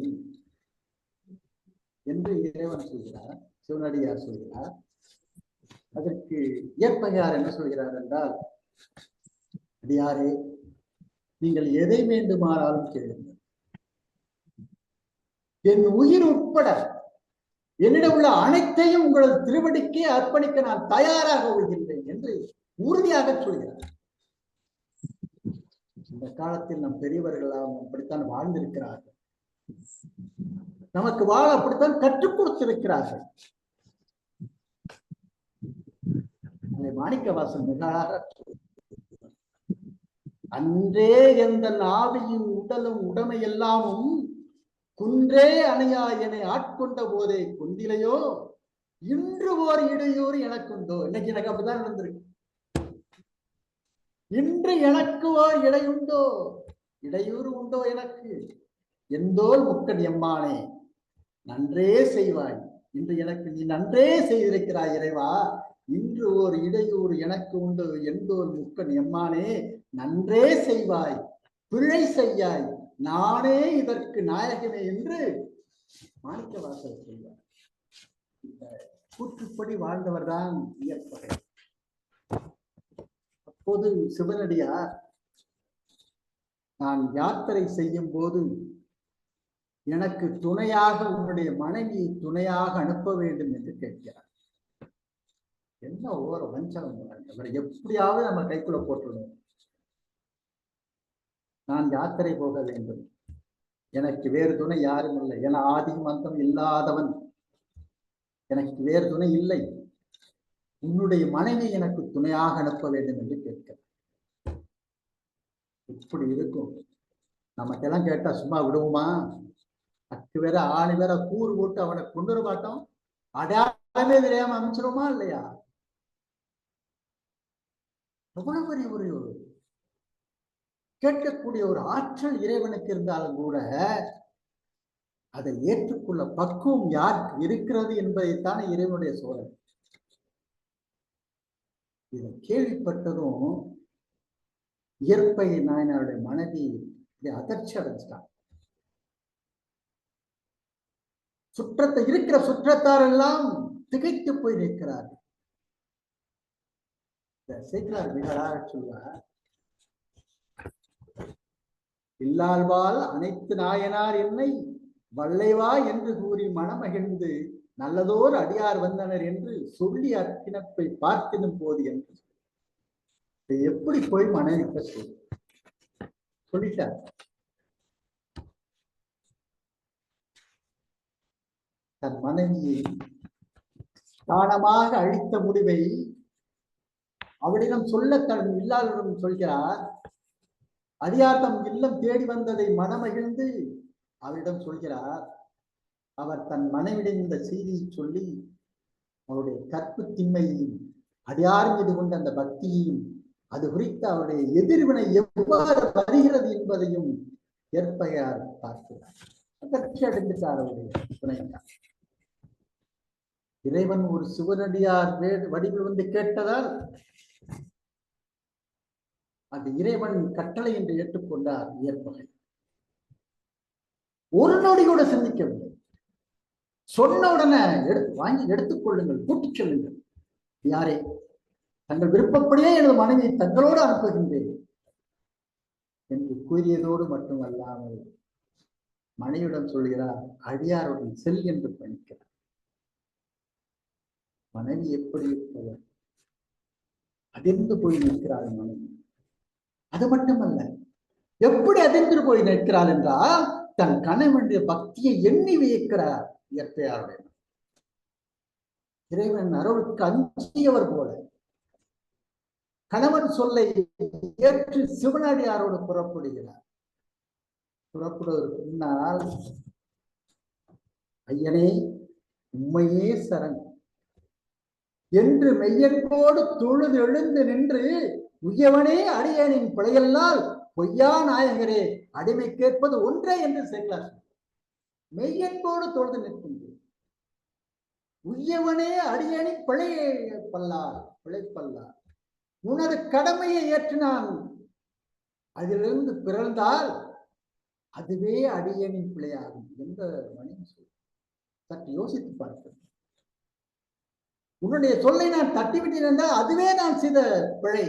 என்று இறைவன் சொல்கிறார், சிவனடியார் சொல்கிறார். அதற்கு இயற்பகையார் என்ன சொல்கிறார் என்றால், அடியாரே, நீங்கள் எதை வேண்டுமானாலும் கேளுங்கள், என் உயிர் உட்பட என்னிடம் உள்ள அனைத்தையும் உங்களது திருவடிக்கே அர்ப்பணிக்க நான் தயாராக உள்ளேன் என்று உறுதியாக சொல்கிறார். இந்த காலத்தில் நம் பெரியவர்களாம் அப்படித்தான் வாழ்ந்திருக்கிறார்கள். நமக்கு வாழ அப்படித்தான் கற்றுக் கொடுத்திருக்கிறார்கள். அதை மாணிக்கவாசன் மிக அழகாக அன்றே எந்த ஆவியும் உடலும் உடமை எல்லாமும் குன்றே அணையா என்னை ஆட்கொண்ட போதே கொண்டிலையோ இன்று ஓர் இடையூறு எனக்குண்டோ. இன்னைக்கு எனக்கு அப்படிதான் நடந்திருக்கு. இன்று எனக்கு ஓர் இடையுண்டோ, இடையூறு உண்டோ எனக்கு? எந்தோல் முக்கன் எம்மானே நன்றே செய்வாய். இன்று எனக்கு நீ நன்றே செய்திருக்கிறாய் இறைவா. இன்று ஓர் இடையூறு எனக்கு உண்டு. எந்தோல் முக்கன் எம்மானே நன்றே செய்வாய், பிழை செய்யாய், நானே இதற்கு நாயகனே என்று மாணிக்கவாசகர் சொல்வார். இந்த கூற்றுப்படி வாழ்ந்தவர் தான் இயற்பகை. அப்போது சிவனடியார் நான் யாத்திரை செய்யும் போது எனக்கு துணையாக உன்னுடைய மனைவியை துணையாக அனுப்ப வேண்டும் என்று கேட்கிறார். என்ன ஓர வஞ்சகம், அவரை எப்படியாவது நம்ம கைக்குள்ள போட்டுடணும். நான் யாத்திரை போக வேண்டும், எனக்கு வேறு துணை யாரும் இல்லை, என ஆதி மந்தம் இல்லாதவன், எனக்கு வேறு துணை இல்லை, உன்னுடைய மனைவி எனக்கு துணையாக அனுப்ப வேண்டும் என்று கேட்கிறார். இப்படி இருக்கும். நமக்கெல்லாம் கேட்டா சும்மா விடுவோமா? அக்கு வேற ஆணி வேற கூறு போட்டு அவனை கொண்டு வர மாட்டோம், அடையாளமே தெரியாம அமைச்சிருமா இல்லையா? எவ்வளவு பெரிய ஒரு கேட்கக்கூடிய ஒரு ஆற்றல் இறைவனுக்கு இருந்தாலும் கூட அதை ஏற்றுக்கொள்ள பக்குவம் யாருக்கு இருக்கிறது என்பதைத்தானே இறைவனுடைய சோதனை. இதை கேள்விப்பட்டதும் இயற்பை நாயனாருடைய மனைவி அதிர்ச்சி அடைஞ்சிட்டான். இருக்கிற சுற்றத்தார் எல்லாம் திகைத்து போய் நிற்கிறார்கள். சேக்கிழார் மிக அழகாக சொல்வார், இல்லால்வால் அனைத்து நாயனார் என்னை வல்லைவா என்று கூறி மனமகிழ்ந்து நல்லதோர் அடியார் வந்தனர் என்று சொல்லி அற்கிணப்பை பார்த்தினும் போது என்று எப்படி போய் மனைவிக்க சொல்லிட்டார். தன் மனைவியை தானமாக அழித்த முடிவை அவளிடம் சொல்ல தன் இல்லாதவரிடம் சொல்கிறார். அடியார் தம் இல்லம் தேடி வந்ததை மனமகிழ்ந்து அவரிடம் சொல்கிறார். அவர் தன் மனைவிடம் இந்த செய்தியை சொல்லி அவருடைய கற்பு திண்மையையும் அடியார் மீது கொண்ட அந்த பக்தியையும் அது குறித்து அவருடைய எதிர்வினை எவ்வாறு வருகிறது என்பதையும் ஏற்பகையார் பார்க்கிறார். அதிர்ச்சி அடைந்துட்டார் அவருடைய துணையார். இறைவன் ஒரு சிவனடியார் வடிவில் வந்து கேட்டதால் அந்த இறைவன் கட்டளை என்று ஏற்றுக்கொண்டார் இயற்பகை. ஒரு நொடி கூட சிந்திக்கவில்லை. சொன்ன உடனே வாங்கி எடுத்துக்கொள்ளுங்கள், கூட்டிச் செல்லுங்கள், யாரே தங்கள் விருப்பப்படியே எனது மனைவியை தங்களோடு அனுப்புகின்றேன் என்று கூறியதோடு மட்டுமல்லாமல் மனைவியுடன் சொல்கிறார், அடியாருடன் செல் என்று பணிக்கிறார். மனைவி எப்படி இருப்பவர்? அதிர்ந்து போய் நிற்கிறார் மனைவி. அது மட்டுமல்ல, எப்படி அதிர்ந்து போய் நிற்கிறார் என்றால் தன் கணவனுடைய பக்தியை எண்ணி வியக்கிறார் இயற்கையாருடைய. இறைவன் அருளுக்கு அஞ்சியவர் போல கணவன் சொல்லை ஏற்று சிவனடியாரோடு புறப்படுகிறார். புறப்படுவதற்கு முன்னால், ஐயனே உண்மையே சரண் என்று மெய்யன்போடு தொழுது எழுந்து நின்று, உயவனே அடியேனின் பிழையெல்லாம் பொய்யா நாயகரே அடிமை கேட்பது ஒன்றே என்று சேக்கிழார். மெய்யன்போடு தொழுது நிற்கின்றேன். உய்யவனே அடியேனின் பிழைப்பல்லார், உனது கடமையை ஏற்று நான் அதிலிருந்து பிறந்தால் அதுவே அடியேனின் பிழையாகும் என்ற மனைவி சொல். சற்று யோசித்து பார்க்கிறேன். உன்னுடைய சொல்லை நான் தட்டிவிட்டேன் என்றால் அதுவே நான் செய்த பிழை.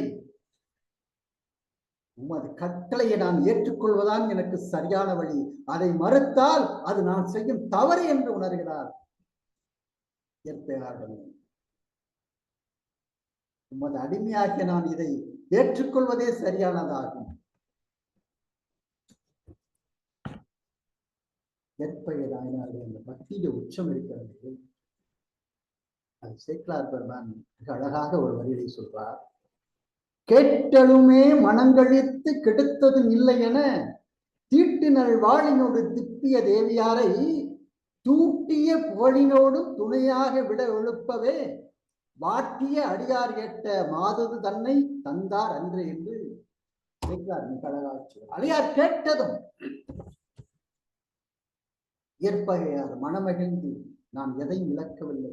உமது கட்டளையை நான் ஏற்றுக்கொள்வதான் எனக்கு சரியான வழி. அதை மறுத்தால் அது நான் செய்யும் தவறு என்று உணர்கிறார் ஏற்பேரார்கள். உமது அடிமையாகிய நான் இதை ஏற்றுக்கொள்வதே சரியானதாகும். ஏற்பையதாயினார்கள் அந்த பக்தியில உச்சம் இருக்கிறது. அது சேக்கிழார் பெருமான் மிக அழகாக ஒரு வரியை சொல்றார். கேட்டலுமே மனங்கழித்து கெடுத்ததும் இல்லை என தீட்டினல் வாழினோடு திப்பிய தேவியாரை தூட்டிய புகழினோடும் துணையாக விட எழுப்பவே வாட்டிய அடியார் கேட்ட மாதது தன்னை தந்தார் அன்று என்று சேக்கிழார் மிக அழகாக சொல்றார். அடியார் கேட்டதும் ஏற்பகையார் மனமகிழ்ந்து நான் எதையும் இழக்கவில்லை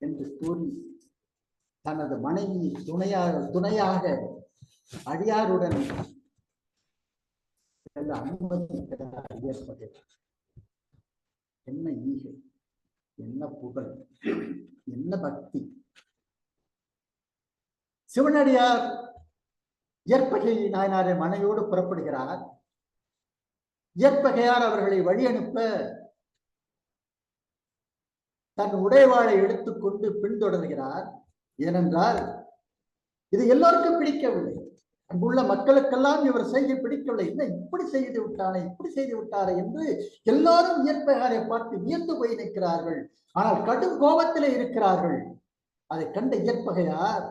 என்று கூறி தனது மனைவி துணையாக அடியாருடன் அனுமதிக்கிறார் ஏற்பகையார். என்ன ஈகை, என்ன புகழ், என்ன பக்தி! சிவனடியார் ஏற்பகை நாயனாரை மனைவியோடு புறப்படுகிறார். ஏற்பகையார் அவர்களை வழி அனுப்ப தன் உடைவாளை எடுத்துக்கொண்டு பின்தொடர்கிறார். ஏனென்றால் இது எல்லோருக்கும் பிடிக்கவில்லை. அங்குள்ள மக்களுக்கெல்லாம் இவர் செய்ய பிடிக்கவில்லை. என்ன இப்படி செய்து விட்டானே, இப்படி செய்து விட்டாரே என்று எல்லாரும் ஏற்பகையாரை பார்த்து வியந்து போய் நிற்கிறார்கள். ஆனால் கடும் கோபத்திலே இருக்கிறார்கள். அதை கண்ட ஏற்பகையார்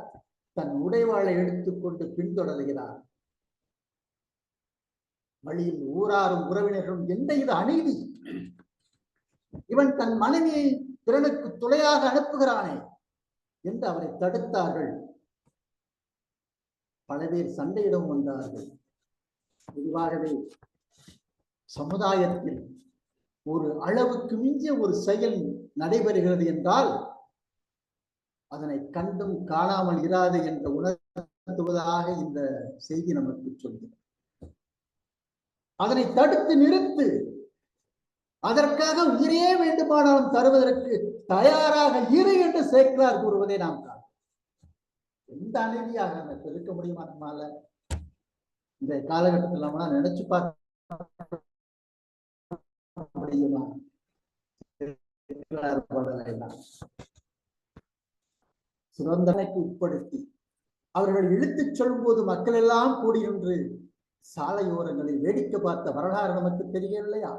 தன் உடைவாளை எடுத்துக்கொண்டு பின்தொடர்கிறார். வழியில் ஊராரும் உறவினர்களும் என்ன இது அநீதி, இவன் தன் மனைவியை பிறனுக்கு துணையாக அனுப்புகிறானே என்று அவரை தடுத்தார்கள். பல பேர் சண்டையிடம் வந்தார்கள். பொதுவாகவே சமுதாயத்தில் ஒரு அளவுக்கு மிஞ்சிய ஒரு செயல் நடைபெறுகிறது என்றால் அதனை கண்டும் காணாமல் இராது என்ற உணர்த்துவதாக இந்த செய்தி நமக்கு சொல்கிறது. அதனை தடுத்து நிறுத்து, அதற்காக உயிரே வேண்டுமானாலும் தருவதற்கு தயாராக இரு என்று சேக்கிழார் கூறுவதை நாம் காணோம். எந்த அநீதியாக நமக்கு இருக்க முடியுமா? நம்மால இந்த காலகட்டத்தில் நம்ம நினைச்சு பார்க்க முடியுமா? சுதந்திரக்கு உட்படுத்தி அவர்கள் இழுத்துச் சொல்லும் போது மக்கள் எல்லாம் கூடி நின்று சாலையோரங்களில் வேடிக்கை பார்த்த வரலாறு நமக்கு தெரியவில்லையா?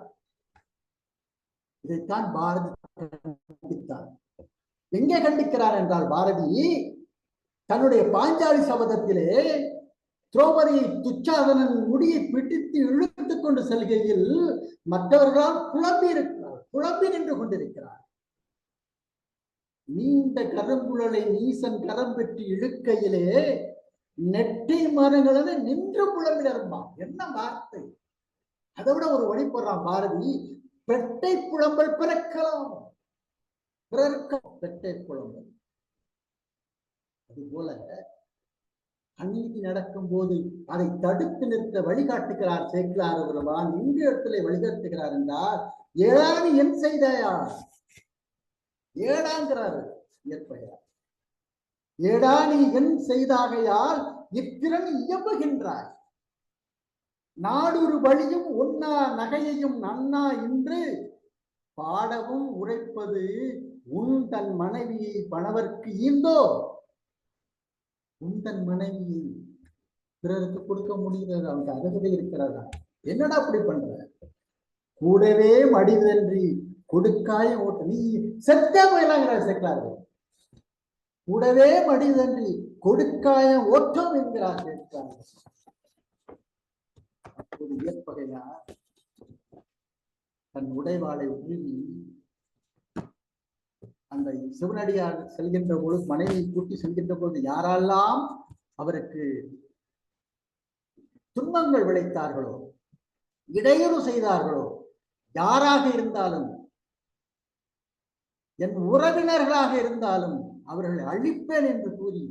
இதைத்தான் பாரதி கண்டித்தார். எங்கே கண்டிக்கிறார் என்றால், பாரதி தன்னுடைய பாஞ்சாலி சபதத்திலே திரௌபதியை துச்சாதனன் முடியை பிடித்து இழுத்துக் கொண்டு செல்கையில் மற்றவர்களால் குழம்பி நின்று கொண்டிருக்கிறார். நீண்ட கருங்குழலை நீசன் கரம் பெற்று இழுக்கையிலே நெட்டை மரங்களது நின்று புலம்பினருமா. என்ன வார்த்தை! அதை விட ஒரு வழி போடுறான் பாரதி. பெட்டை புலம்பல் பிறக்கலாம், பிறர்க்க பெட்டை புலம்பல். அதுபோல அநீதி நடக்கும் போது அதை தடுத்து நிறுத்த வழிகாட்டுகிறார் சேக்கிழார் பெருமான். இந்த இடத்துல வழிகாட்டுகிறார் என்றால், ஏழானி என் செய்தாயா, ஏடாங்கிறார் ஏற்பையார். ஏடானி என் செய்தாகையால் இத்திறன் இயம்புகின்றாய், நாடொரு வழியும் ஒன்னா நகையையும் நன்னா இன்று பாடவும் உரைப்பது உன் தன் மனைவியை பணவர்க்கு ஈந்தோ. உன் தன் மனைவியை பிறருக்கு கொடுக்க முடிகிறது, அவனுக்கு அருகதை இருக்கிறதா? என்னடா அப்படி பண்ற? கூடவே மடிதன்றி கொடுக்காய ஓட்ட, நீ செத்தே போயிடலாங்கிற சேக்கிழார். கூடவே மடிதன்றி கொடுக்காய ஓட்டம் என்கிறார் சேக்கிழார். அப்போது ஏற்பகையார் தன் உடைவாளை உருவி அந்த சிவனடியார் செல்கின்ற பொழுது, மனைவியை கூட்டி செல்கின்ற பொழுது யாரெல்லாம் அவருக்கு துன்பங்கள் விளைத்தார்களோ, இடையூறு செய்தார்களோ, யாராக இருந்தாலும், என் உறவினர்களாக இருந்தாலும் அவர்களை அழிப்பேன் என்று கூறி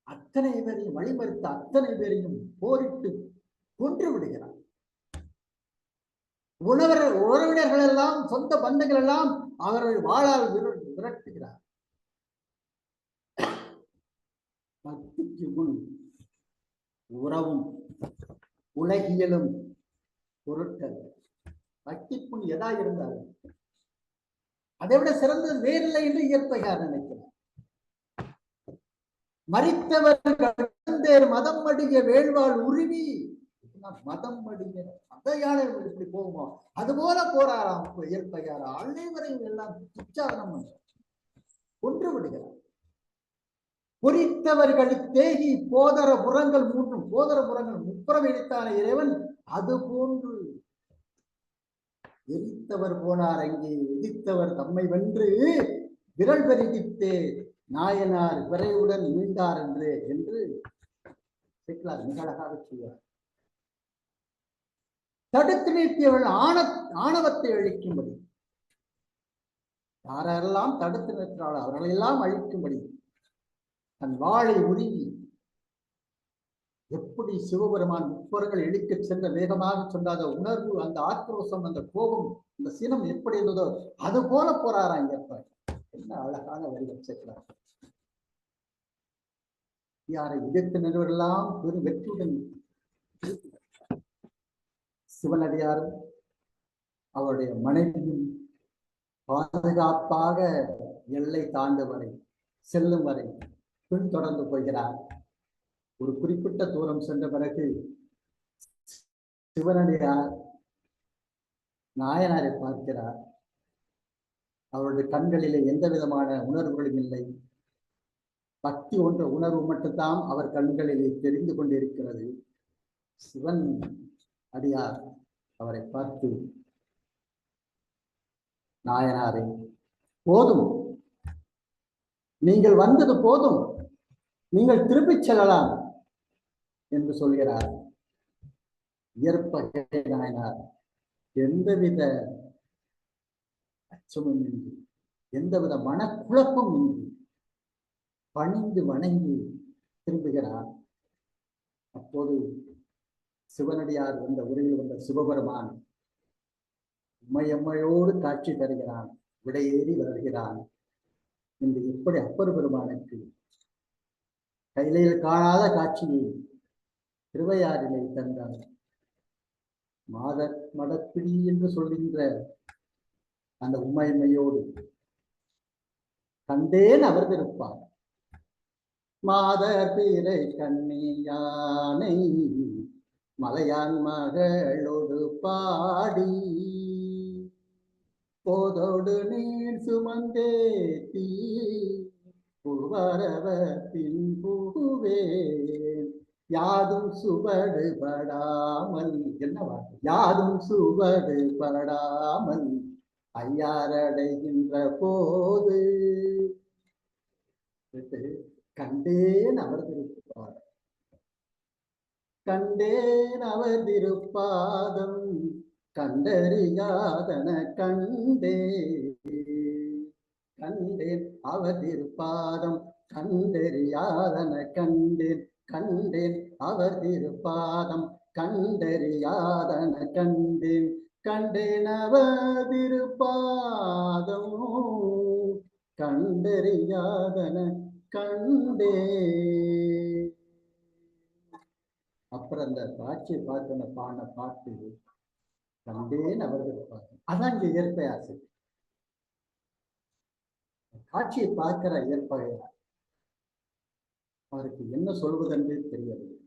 அத்தனை பேரையும் வழிமறுத்த அத்தனை பேரையும் போரிட்டு கொன்று விடுகிறார். உறவினர்கள் எல்லாம், சொந்த பந்தங்கள் எல்லாம் அவர்கள் வாழால் விரட்டுகிறார். பக்திக்கு முன் உறவும் உலகியலும் பொருட்கள். பக்திக்கு முன் எதா இருந்தாலும் அதை விட சிறந்தது வேறில்லை என்று இயற்பையார் நினைக்கிறார். மறித்தவர் மதம் அடிய வேள்வாள் உருவி, மதம் அடிய அதையான இப்படி போகுமா, அது போல போராறாம் இயற்பையார். அனைவரையும் எல்லாம் உச்சாரணம் கொன்று விடுகிறார். பொறித்தவர்கள் தேகி போதர புறங்கள் மூன்றும், போதர புறங்கள் முப்புறம் எரித்தான இறைவன் அது போன்று எரித்தவர் போனார் அங்கே, எதிர்த்தவர் தம்மை வென்று விரல் பெருகித்தே நாயனார் விரைவுடன் மீண்டார் என்று மிக அழகாக செய்வார். தடுத்து நிறுத்தியவர்கள் ஆணவத்தை அழிக்கும்படி, யாரெல்லாம் தடுத்து நிறுத்தினாரோ அவர்களெல்லாம் அழிக்கும்படி தன் வாளை உருவி, எப்படி சிவபெருமான் முப்பொருள்கள் இழுக்க சென்ற வேகமாக சொன்னாத உணர்வு, அந்த ஆக்ரோஷம், அந்த கோபம், அந்த சினம் எப்படி இருந்ததோ அது போல போறாராம். என்ன அழகான வரிகள் சேர்க்கிறார். யாரை எதிர்த்து நின்றவர்களெல்லாம் பெரும் வெற்றியுடன் சிவனடியாரும் அவருடைய மனைவியும் பாதுகாப்பாக எல்லை தாண்டும் வரை, செல்லும் வரை பின்தொடர்ந்து போகிறார். ஒரு குறிப்பிட்ட தூரம் சென்ற பிறகு சிவனடியார் நாயனாரை பார்க்கிறார். அவருடைய கண்களிலே எந்த விதமான உணர்வுகளும் இல்லை. பக்தி ஒன்ற உணர்வு மட்டும்தான் அவர் கண்களிலே தெரிந்து கொண்டிருக்கிறது. சிவன் அடியார் அவரை பார்த்து, நாயனாரே, போதும், நீங்கள் வந்தது போதும், நீங்கள் திரும்பிச் செல்லலாம் என்று சொல்கிறார். இயற்பகை நாயனார் எந்தவித அச்சமும் இன்றி, எந்தவித மனக்குழப்பம் இன்றி பணிந்து வணங்கி திரும்புகிறார். அப்போது சிவனடியார் வந்த உருவில் வந்த சிவபெருமான் உம்மையம்மையோடு காட்சி தருகிறான், விடையேறி வருகிறான். என்று எப்படி அப்பர் பெருமானுக்கு கையிலையில் காணாத காட்சியை திருவையாறிலே தந்தார். மடப்பிடி என்று சொல்கின்ற அந்த உண்மையோடு கண்டேன் அமர்ந்திருப்பார். மாதர் பிறை கண்ணியானை மலையான் மகளோடு பாடி போதோடு நீர் சுமந்தேத்தி புகவரவத்தின் புகுவேன் யாதும் சுவடு படாமல், என்ன வார்த்தை, யாதும் சுவடு படாமல் ஐயாரடைகின்ற போது கண்டேன் அமர்ந்திருப்பார். கண்டேன் அவர்திருப்பாதம் கண்டறியாதன கண்டே, கண்டேன் அவர்திருப்பாதம் கண்டறியாதன கண்டேன், கண்டேன் அவர்திருப்பாதம் கண்டறியாதன கண்டேன், கண்டேன் அவர்திருப்பாதம் கண்டறியாதன கண்டே. அப்புறம் அந்த காட்சியை பார்த்து பாட பாட்டு கண்டேன் அவர்திருப்பாதம். அதான் இங்க இயற்பை ஆசை. காட்சியை பார்க்கிற இயற்பகையார் அவருக்கு என்ன சொல்வதென்றே தெரியவில்லை.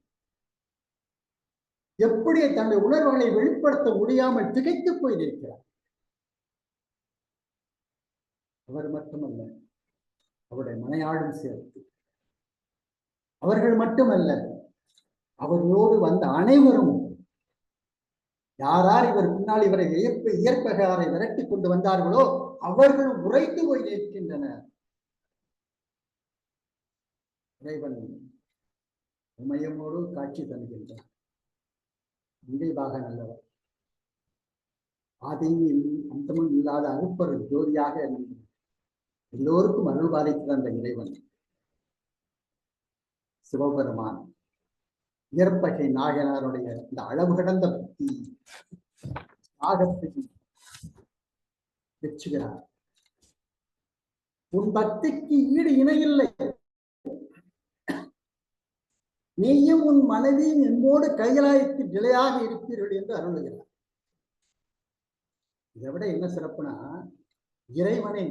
எப்படி தன்னுடைய உணர்வுகளை வெளிப்படுத்த முடியாமல் திகைத்து போயிருக்கிறார். அவர் மட்டுமல்ல, அவருடைய மனையாளும் சேர்த்து, அவர்கள் மட்டுமல்ல, அவர்களோடு வந்த அனைவரும், யாரார் இவர் பின்னால் இவரை இயற்பகையாரை விரட்டி கொண்டு வந்தார்களோ அவர்கள் உறைந்து போய் நிற்கின்றனர். இறைவன் உமையமோடு காட்சி தருகின்றார். நிறைவாக நல்லவர், ஆதியும் அந்தமும் இல்லாத அருப்பரு ஜோதியாக எல்லோருக்கும் அருள் பாலிக்கிற அந்த இறைவன் சிவபெருமான் இயற்பகை நாயனாருடைய இந்த அளவு கடந்த பக்தி ஆகத்தை வெச்சுகிறார். உன் பக்திக்கு ஈடு இணையில்லை, நீயும் உன் மனைவியும் என்னோடு கைலாயத்தில் நிலையாக இருப்பீர்கள் என்று அருளுகிறார். இதை விட என்ன சிறப்புனா, இறைவனை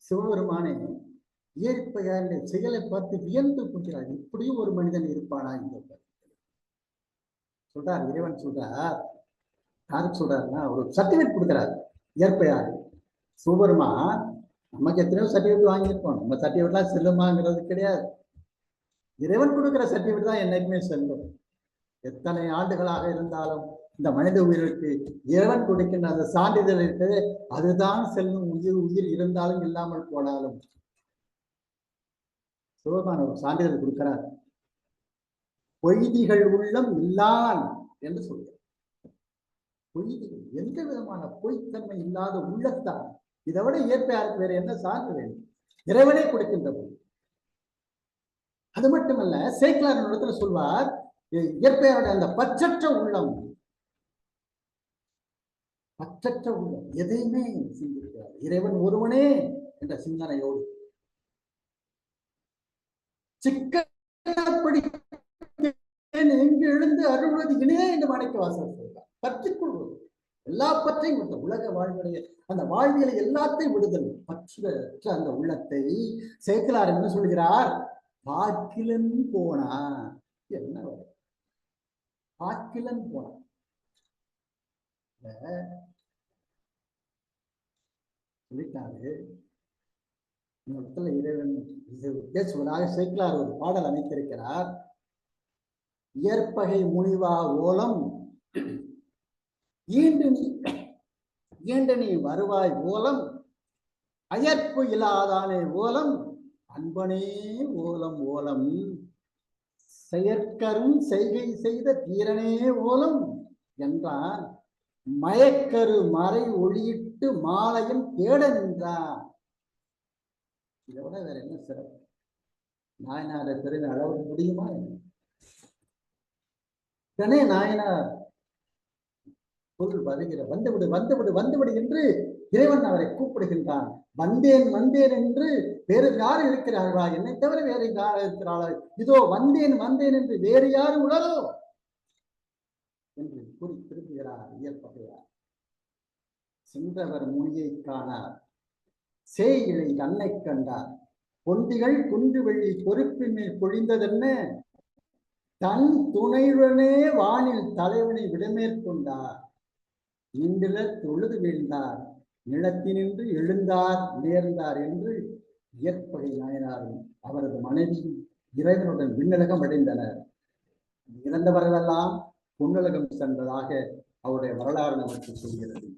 சிவபெருமானை இயற்பெயர்ந்த செயலை பார்த்து வியந்து கொள்கிறார். இப்படியும் ஒரு மனிதன் இருப்பானா இந்த சொல்றார். இறைவன் சொல்றார், யாருக்கு சொல்றாருன்னா, ஒரு சர்டிபிகேட் கொடுக்கிறார் இயற்பெயர். சிவபெருமான் நமக்கு எத்தனையோ சர்டிபிகேட் வாங்கியிருக்கோம், நம்ம சர்டிபிகேட்லாம் செல்லுமாங்கிறது கிடையாது. இறைவன் கொடுக்கிற சர்டிபிகேட் தான் என்னைக்குமே செல்லும். எத்தனை ஆண்டுகளாக இருந்தாலும் இந்த மனித உயிருக்கு இறைவன் கொடுக்கின்ற அந்த சான்றிதழ் இருக்குது, அதுதான் செல்லும். உயிர் இருந்தாலும் இல்லாமல் போனாலும் சிவபெருமான் ஒரு சான்றிதழ் கொடுக்கிறார். பொய்திகள் உள்ளம் இல்லான் என்று சொல்கிறார். பொய்திகள், எந்த விதமான பொய்த்தன்மை இல்லாத உள்ளத்தான். இதை விட இயற்கையாருக்கு வேற என்ன சான்று வேண்டும்? இறைவனே கொடுக்கின்ற பொய். அது மட்டுமல்ல, சேக்கிலார் இடத்துல சொல்வார், இயற்கையாருடைய அந்த பற்றற்ற உள்ளம், பற்றற்ற உள்ளம் எதையுமே சிந்திக்கிறார். இறைவன் ஒருவனே என்ற சிந்தனையோடு சிக்கப்படி எங்கு எழுந்து அருள்வது இணையே என்று மாணிக்க வாசகர் சொல்றார். பற்றிக் கொள்வது, எல்லா பற்றையும் விட்ட உலக வாழ்விய அந்த வாழ்வியலை எல்லாத்தையும் விடுதல், பற்றற்ற அந்த உள்ளத்தை சேக்கிலார் என்ன சொல்கிறார்? பாக்கிலன் போனா. என்ன பாக்கிலன் போனா? சொல்லிட்டாரு. இறைவன் இது பேசுவதாக சேக்கிலார் ஒரு பாடல் அமைத்திருக்கிறார். இயற்பகை முனிவா ஓலம் ஈண்டு நீ வருவாய் ஓலம், அயற்பு இல்லாதானே ஓலம், அன்பனே ஓலம் ஓலம், செயற்கரும் செய்கை செய்த தீரனே ஓலம் என்றான். மயக்கரு மறை ஒளியிட்டு மாலையும் தேட நின்றான். இதை விட வேற என்ன சிறப்பு? நாயனாரை பெருமை அளவு முடியுமா? உடனே நாயனார் பொருள் வருகிற வந்துவிடு வந்துவிடு வந்துவிடு என்று இறைவன் அவரை கூப்பிடுகின்றான். வந்தேன் வந்தேன் என்று வேறு யாரும் இருக்கிறார்களா? என்னை தவிர வேறு யாரும் இருக்கிறாளா? இதோ வந்தேன் வந்தேன் என்று வேறு யாரும் உளரோ என்று கூறி திரும்புகிறார் இயற்பகையார். சென்றவர் முனியை காணார், சேயிலை கண்ணை கண்டார். பொந்திகள் குன்று வெள்ளி பொறுப்பின் மேல் பொழிந்ததென்ன, தன் துணைவனே வானில் தலைவனை விடமேற்கொண்டார். நின்றில தொழுது வீழ்ந்தார், நிலத்தினின்று எழுந்தார் நேர்ந்தார் என்று இயற்பகை நாயனாரும் அவரது மனைவியும் இறைவனுடன் விண்ணுலகம் அடைந்தனர். இறந்தவர்களெல்லாம் பொன்னுலகம் சென்றதாக அவருடைய வரலாறு நமக்கு சொல்கிறது.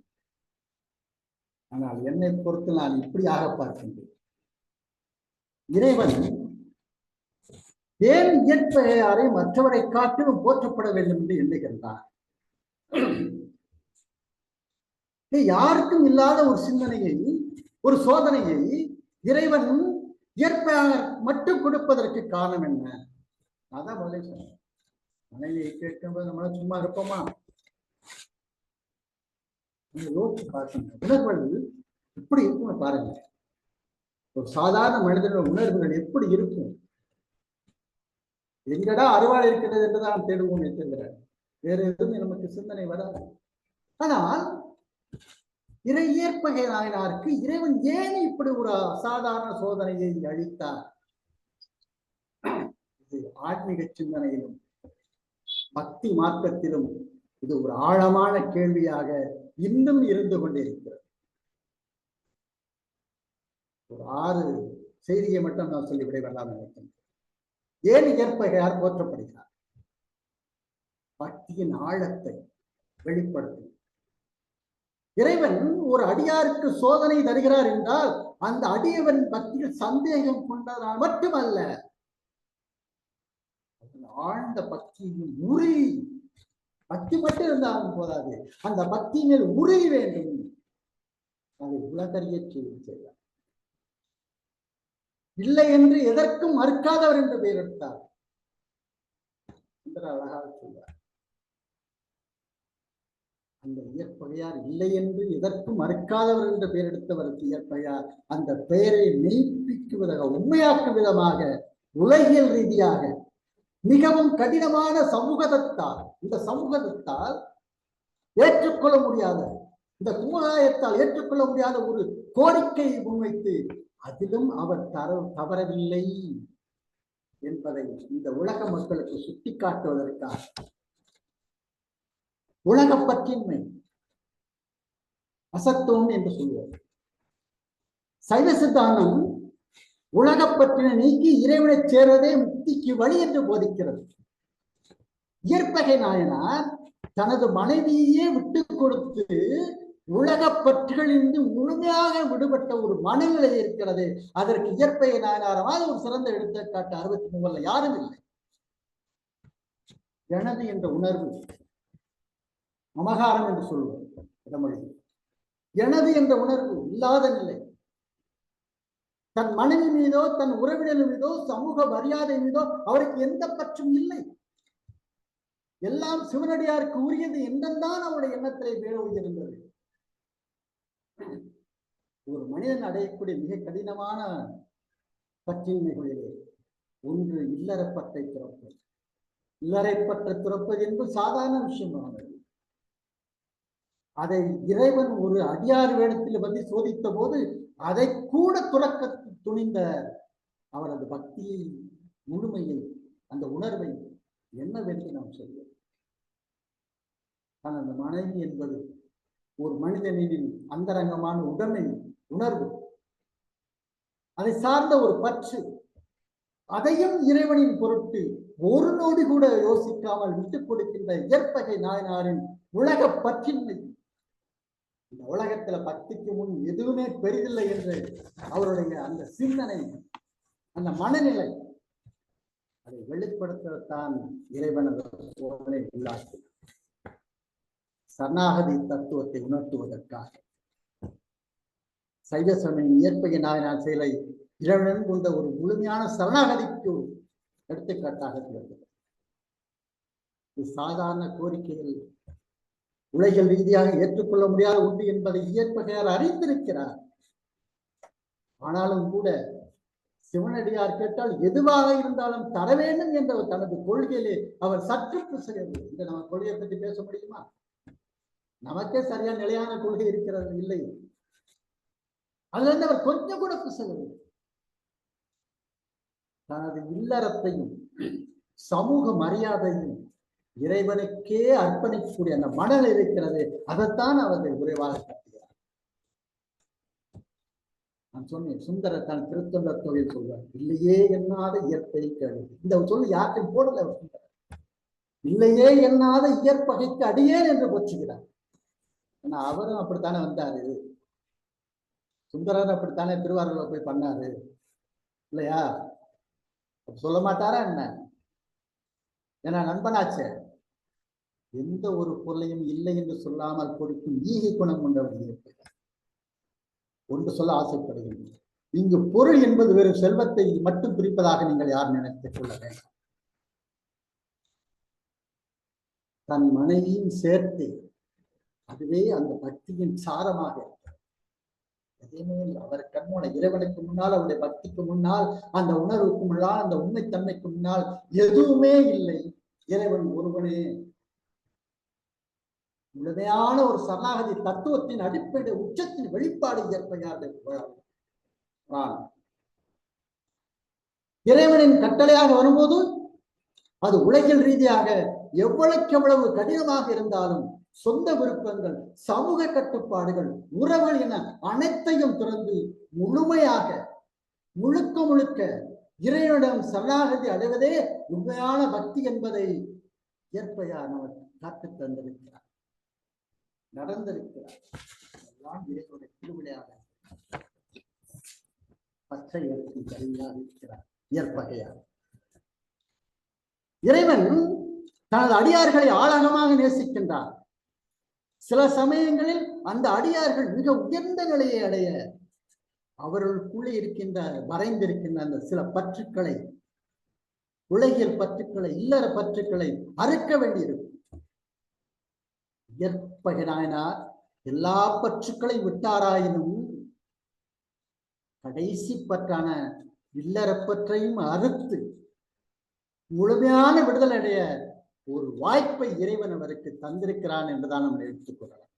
ஆனால் என்னை பொறுத்து நான் இப்படியாக பார்க்கின்றேன். இறைவன் ஏன் இயற்பகையாரை மற்றவரை காட்டிலும் போற்றப்பட வேண்டும் என்று எண்ணுகின்றார்? யாருக்கும் இல்லாத ஒரு சிந்தனையை, ஒரு சோதனையை இறைவன் இயற்பகையார் மட்டும் கொடுப்பதற்கு காரணம் என்ன? அதான் முதலே சொன்னேன். மனைவியை கேட்கும்போது நம்மளால சும்மா இருப்போமா? யோசிச்சு பார்க்கணும். உணர்வுகள் எப்படி இருக்கும் பாருங்க. ஒரு சாதாரண மனிதனோட உணர்வுகள் எப்படி இருக்கும்? எங்கடா அருவாள் இருக்கிறது என்றுதான் தேடுவோமே தவிர வேற எதுவும் நமக்கு சிந்தனை வராது. ஆனால் இயற்பகை நாயனாருக்கு இறைவன் ஏன் இப்படி ஒரு அசாதாரண சோதனையை அளித்தார்? இது ஆன்மீக சிந்தனையிலும் பக்தி மார்க்கத்திலும் இது ஒரு ஆழமான கேள்வியாக இன்னும் இருந்து கொண்டிருக்கிறது. ஒரு 6 செய்தியை மட்டும் நான் சொல்லி விடைபெறலாம் நினைக்கிறேன். ஏன் இயற்பகையார் போற்றப்படுகிறார்? பக்தியின் ஆழத்தை வெளிப்படுத்தும். இறைவன் ஒரு அடியாருக்கு சோதனை தருகிறார் என்றால் அந்த அடியவன் பக்தியில் சந்தேகம் கொண்டதால் மட்டுமல்ல, ஆழ்ந்த பக்தியின் உரி, பக்தி மட்டும் இருந்தாலும் போதாது, அந்த பக்தியின் உரி வேண்டும். அதை உலகறிய செய்தார். இல்லை என்று எதற்கும் மறுக்காதவர் என்று பெயர் எடுத்தார். அழகாக சொல்வார். அந்த இயற்பகையார் இல்லை என்று எதற்கும் மறுக்காதவர் என்று பெயர் எடுத்தவருக்கு இயற்பகையார் அந்த பெயரை மெய்ப்பிக்குவதாக, உண்மையாக்கும் விதமாக, உலகியல் ரீதியாக மிகவும் கடினமான சமூகத்தால், இந்த சமூகத்தால் ஏற்றுக்கொள்ள முடியாத, இந்த சமுதாயத்தால் ஏற்றுக்கொள்ள முடியாத ஒரு கோரிக்கையை முன்வைத்து அதிலும் அவர் தவறவில்லை என்பதை இந்த உலக மக்களுக்கு சுட்டிக்காட்டுவதற்காக உலக பற்றின்மை அசத்துவம் என்று சொல்வோம். சைவ சித்தாந்தம் உலகப்பற்றினை நீக்கி இறைவனை சேர்வதே முக்திக்கு வழி என்று போதிக்கிறது. இயற்பகை நாயனார் தனது மனைவியே விட்டு கொடுத்து உலக பற்றுகளிலிருந்து முழுமையாக விடுபட்ட ஒரு மனநிலை இருக்கிறது. அதற்கு இயற்பகை நாயனாரமாக ஒரு சிறந்த எடுத்துக்காட்டு 63 யாரும் இல்லை. எனது என்ற உணர்வு மமகாரம் என்று சொல்லுவோம் இடமொழி. எனது என்ற உணர்வு இல்லாத நிலை. தன் மனைவி மீதோ தன் உறவினர் மீதோ சமூக மரியாதை மீதோ அவருக்கு எந்த பற்றும் இல்லை. எல்லாம் சிவனடியாருக்கு உரியது என்றுதான் அவருடைய எண்ணத்திலே வேறு இருந்தது. ஒரு மனிதன் அடையக்கூடிய மிக கடினமான பற்றின்மைகளிலே ஒன்று இல்லறப்பற்றை துறப்பது. இல்லறைப்பற்றை துறப்பது என்பது சாதாரண விஷயமானது. அதை இறைவன் ஒரு அடியார் வேடத்தில் வந்து சோதித்த போது அதை கூட துறக்க துணிந்த அவரது பக்தியை, முழுமையை, அந்த உணர்வை என்னவென்று நாம் சொல்வோம். ஆனால் அந்த மனைவி என்பது ஒரு மனிதனின் அந்தரங்கமான உடைமை உணர்வு, அதை சார்ந்த ஒரு பற்று. அதையும் இறைவனின் பொருட்டு ஒரு நொடி கூட யோசிக்காமல் விட்டுக் கொடுக்கின்ற இயற்பகை நாயனாரின் உலக பற்றின்மை. இந்த உலகத்துல பக்திக்கு முன் எதுவுமே பெரிதில்லை என்று அவருடைய அந்த சிந்தனை, அந்த மனநிலை, அதை வெளிப்படுத்தத்தான் இறைவன் சோதனை உள்ளாக்கி சரணாகதி தத்துவத்தை உணர்த்துவதற்காக சைவ சமயம் இயற்பகை நாயனார் செயலை இறைவன் கொண்ட ஒரு முழுமையான சரணாகதிக்கு எடுத்துக்காட்டாக திகழ்கிறது. இது சாதாரண கோரிக்கைகள் உலகில் ரீதியாக ஏற்றுக்கொள்ள முடியாத ஒன்று என்பதை இயற்பகையார் அறிந்திருக்கிறார். ஆனாலும் கூட சிவனடியார் கேட்டால் எதுவாக இருந்தாலும் தர வேண்டும் என்ற தனது கொள்கையிலே அவர் சற்று பிசகவில்லை. இந்த நம்ம கொள்கையை பற்றி பேச முடியுமா? நமக்கே சரியான நிலையான கொள்கை இருக்கிறது இல்லை. அதுல இருந்து அவர் கொஞ்சம் கூட பிசகவில்லை. தனது இல்லறத்தையும் சமூக மரியாதையும் இறைவனுக்கே அர்ப்பணிக்கக்கூடிய அந்த மனநிலை இருக்கிறது. அதைத்தான் அவர்கள் விரைவாக கட்டுகிறார். நான் சொன்னேன், சுந்தர தன் திருத்தொண்ட தொழில் சொல்வார், இல்லையே எண்ணாத இயற்பகை கேள்வி. இந்த சொல்லு யாருக்கும் போடல. சுந்தர இல்லையே எண்ணாத இயற்பகைக்கு அடியேன் என்று போச்சுகிறார். ஆனா அவரும் அப்படித்தானே வந்தாரு. சுந்தரர் அப்படித்தானே திருவாரூர்ல போய் பண்ணாரு இல்லையா? சொல்ல மாட்டாரா என்ன? ஏன்னா நண்பனாச்சே. எந்த ஒரு பொருளையும் இல்லை என்று சொல்லாமல் கொடுக்கும் ஈகை குணம் கொண்டவர்கள் ஒன்று சொல்ல ஆசைப்படுகின்றனர். இங்கு பொருள் என்பது வெறும் செல்வத்தை மட்டும் பிரிப்பதாக நீங்கள் யார் நினைத்துக் கொள்ள வேண்டாம். தன் மனைவியும் சேர்த்து அதுவே அந்த பக்தியின் சாரமாக எதையுமே அவர் கண்மூல இறைவனுக்கு முன்னால், அவருடைய பக்திக்கு முன்னால், அந்த உணர்வுக்கு முன்னால், அந்த உண்மைத்தன்மைக்கு முன்னால் எதுவுமே இல்லை. இறைவன் ஒருவனே. முழுமையான ஒரு சரணாகதி தத்துவத்தின் அடிப்படை உச்சத்தின் வெளிப்பாடு இயற்பகையாருடைய புகழாகும். இறைவனின் கட்டளையாக வரும்போது அது உலகில் ரீதியாக எவ்வளவு கடினமாக இருந்தாலும் சொந்த விருப்பங்கள், சமூக கட்டுப்பாடுகள், உறவுகள் என அனைத்தையும் திறந்து முழுமையாக முழுக்க இறைவனிடம் சரணாகதி அடைவதே உண்மையான பக்தி என்பதை இயற்பகையார் நமக்கு காத்துத் தந்திருக்கிறார், நடந்திருக்கிறார். எல்லாம் இறைவனுடைய திருவிளையாக பச்சை எடுத்து கருவியாக இருக்கிறார் இயற்பகையார். இறைவன் தனது அடியார்களை ஆழகமாக நேசிக்கின்றார். சில சமயங்களில் அந்த அடியார்கள் மிக உயர்ந்த நிலையை அடைய அவர்களுக்குள்ளே இருக்கின்ற மறைந்திருக்கின்ற அந்த சில பற்றுக்களை, உலகியல் பற்றுக்களை, இல்லற பற்றுக்களை அறுக்க வேண்டியிருக்கும். இயற்பகை நாயனார் எல்லா பற்றுக்களை விட்டாராயினும் கடைசி பற்றான இல்லறப்பற்றையும் அறுத்து முழுமையான விடுதலை அடைய ஒரு வாய்ப்பை இறைவன் அவருக்கு தந்திருக்கிறான் என்றுதான் நம்ம எடுத்துக்கொள்ளலாம்.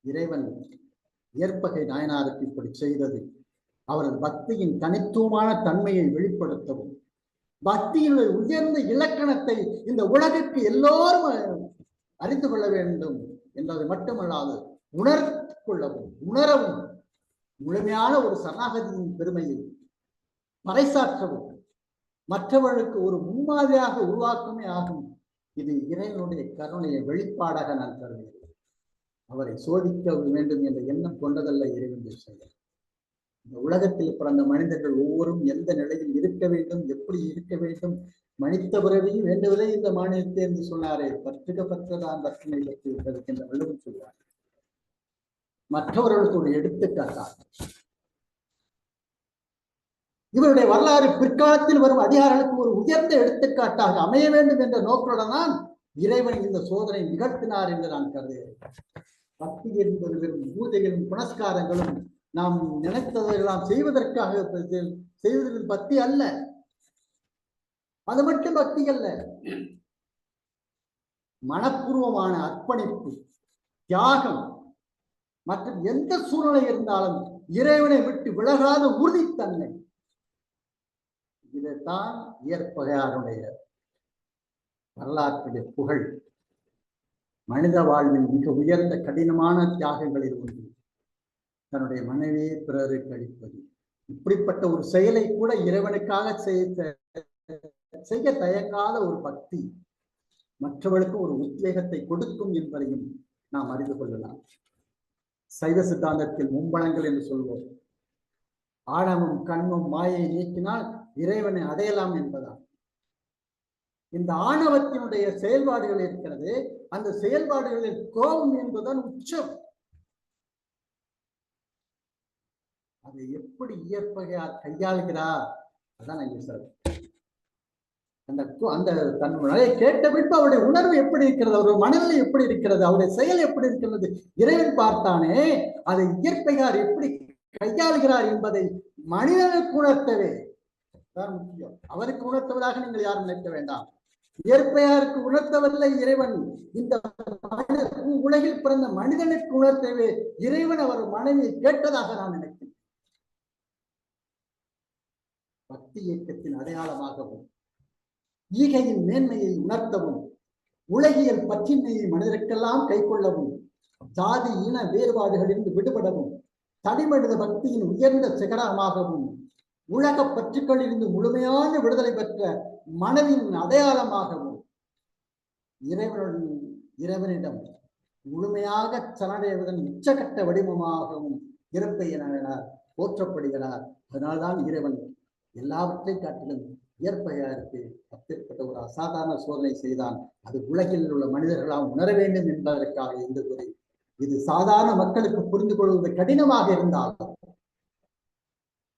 இறைவன் ஏற்பகை நாயனாருக்கு இப்படி செய்தது அவரது பக்தியின் தனித்துவமான தன்மையை வெளிப்படுத்தவும், பக்தியினுடைய உயர்ந்த இலக்கணத்தை இந்த உலகுக்கு எல்லோரும் அறிந்து கொள்ள வேண்டும் என்பது மட்டுமல்லாது உணர்ந்து கொள்ளவும் உணரவும் முழுமையான ஒரு சரணாகதியின் பெருமையை பறைசாற்றவும் மற்றவர்களுக்கு ஒரு முன்மாதிரியாக உருவாக்கமே ஆகும். இது இறைவனுடைய கருணையை வெளிப்பாடாக நான் கருதுகிறேன். அவரை சோதிக்க வேண்டும் என்ற எண்ணம் கொண்டதல்ல இறைவனுடைய செயல். இந்த உலகத்தில் பிறந்த மனிதர்கள் ஒவ்வொரும் எந்த நிலையில் இருக்க வேண்டும், எப்படி இருக்க வேண்டும், மனித பிறவியும் வேண்டுவதே இந்த மாநிலத்தை என்று சொன்னாரே. பற்றுக பற்றதான் பற்றினை பற்றி இருப்பதற்கு என்ற வள்ளுவர் சொல்வார். மற்றவர்களுக்கு ஒரு எடுத்துக்காட்டாக இவருடைய வரலாறு பிற்காலத்தில் வரும் அதிகாரிகளுக்கு ஒரு உயர்ந்த எடுத்துக்காட்டாக அமைய வேண்டும் என்ற நோக்குடன் தான் இறைவன் இந்த சோதனை நிகழ்த்தினார் என்று நான் கருதுகிறேன். பக்தி என்பது வெறும் பூஜைகளும் புனஸ்காரங்களும் நாம் நினைத்ததெல்லாம் செய்வதற்காக செய்வதற்கு பக்தி அல்ல. அது மட்டும் பக்தி அல்ல. மனப்பூர்வமான அர்ப்பணிப்பு, தியாகம் மற்றும் எந்த சூழ்நிலை இருந்தாலும் இறைவனை விட்டு விலகாத உறுதித்தன்மை, இதைத்தான் இயற்பகையாருடைய வரலாற்றுடைய புகழ். மனித வாழ்வின் மிக உயர்ந்த கடினமான தியாகங்களில் ஒன்று தன்னுடைய மனைவியை பிறருக்கு அளிப்பது. இப்படிப்பட்ட ஒரு செயலை கூட இறைவனுக்காக செய்ய தயங்காத ஒரு பக்தி மற்றவர்களுக்கு ஒரு உத்வேகத்தை கொடுக்கும் என்பதையும் நாம் அறிந்து கொள்ளலாம். சைவ சித்தாந்தத்தில் மும்பலங்கள் என்று சொல்வோம். ஆணவம் கண்ணும் மாயை நீக்கினால் இறைவனை அடையலாம் என்பதால் இந்த ஆணவத்தினுடைய செயல்பாடுகள் இருக்கிறது. அந்த செயல்பாடுகளில் கோபம் என்பதுதான் உச்சம். அதை எப்படி இயற்பகையார் கையாளுகிறார் அதான் இங்கே சார். அந்த தன்னுடைய கேட்ட விட்டு அவருடைய உணர்வு எப்படி இருக்கிறது, அவருடைய மனநிலை எப்படி இருக்கிறது, அவருடைய செயல் எப்படி இருக்கிறது இறைவன் பார்த்தானே. அதை இயற்பகையார் எப்படி கையாளுகிறார் என்பதை மனிதனுக்கு உணர்த்தவே தான் முக்கியம். அவருக்கு உணர்த்துவதாக நீங்கள் யாரும் நினைக்க வேண்டாம். இயற்பையாருக்கு உணர்த்தவில்லை இறைவன், இந்த உலகில் பிறந்த மனிதனுக்கு உணர்த்தவே இறைவன் அவர் மனைவியை கேட்டதாக நான் நினைக்கிறேன். பக்தி இயக்கத்தின் அடையாளமாகவும் ஈகையின் மேன்மையை உணர்த்தவும் உலகியல் பற்றின்மையை மனிதருக்கெல்லாம் கை கொள்ளவும் ஜாதி இன வேறுபாடுகளிலிருந்து விடுபடவும் தனிமனித பக்தியின் உயர்ந்த சிகரமாகவும் உலக பற்றுக்களிலிருந்து முழுமையான விடுதலை பெற்ற மனதின் அடையாளமாகவும் இறைவனிடம் முழுமையாக சரணடைவதன் உச்சகட்ட வடிவமாகவும் இயற்பையனார் போற்றப்படுகிறார். அதனால்தான் இறைவன் எல்லாவற்றையும் காட்டிலும் இயற்பகையாருக்கு அப்பேற்பட்ட ஒரு அசாதாரண சோதனை செய்தான். அது உலகில் உள்ள மனிதர்களால் உணர வேண்டும் என்பதற்காக இந்த துறை. இது சாதாரண மக்களுக்கு புரிந்து கொள்வது கடினமாக இருந்தாலும்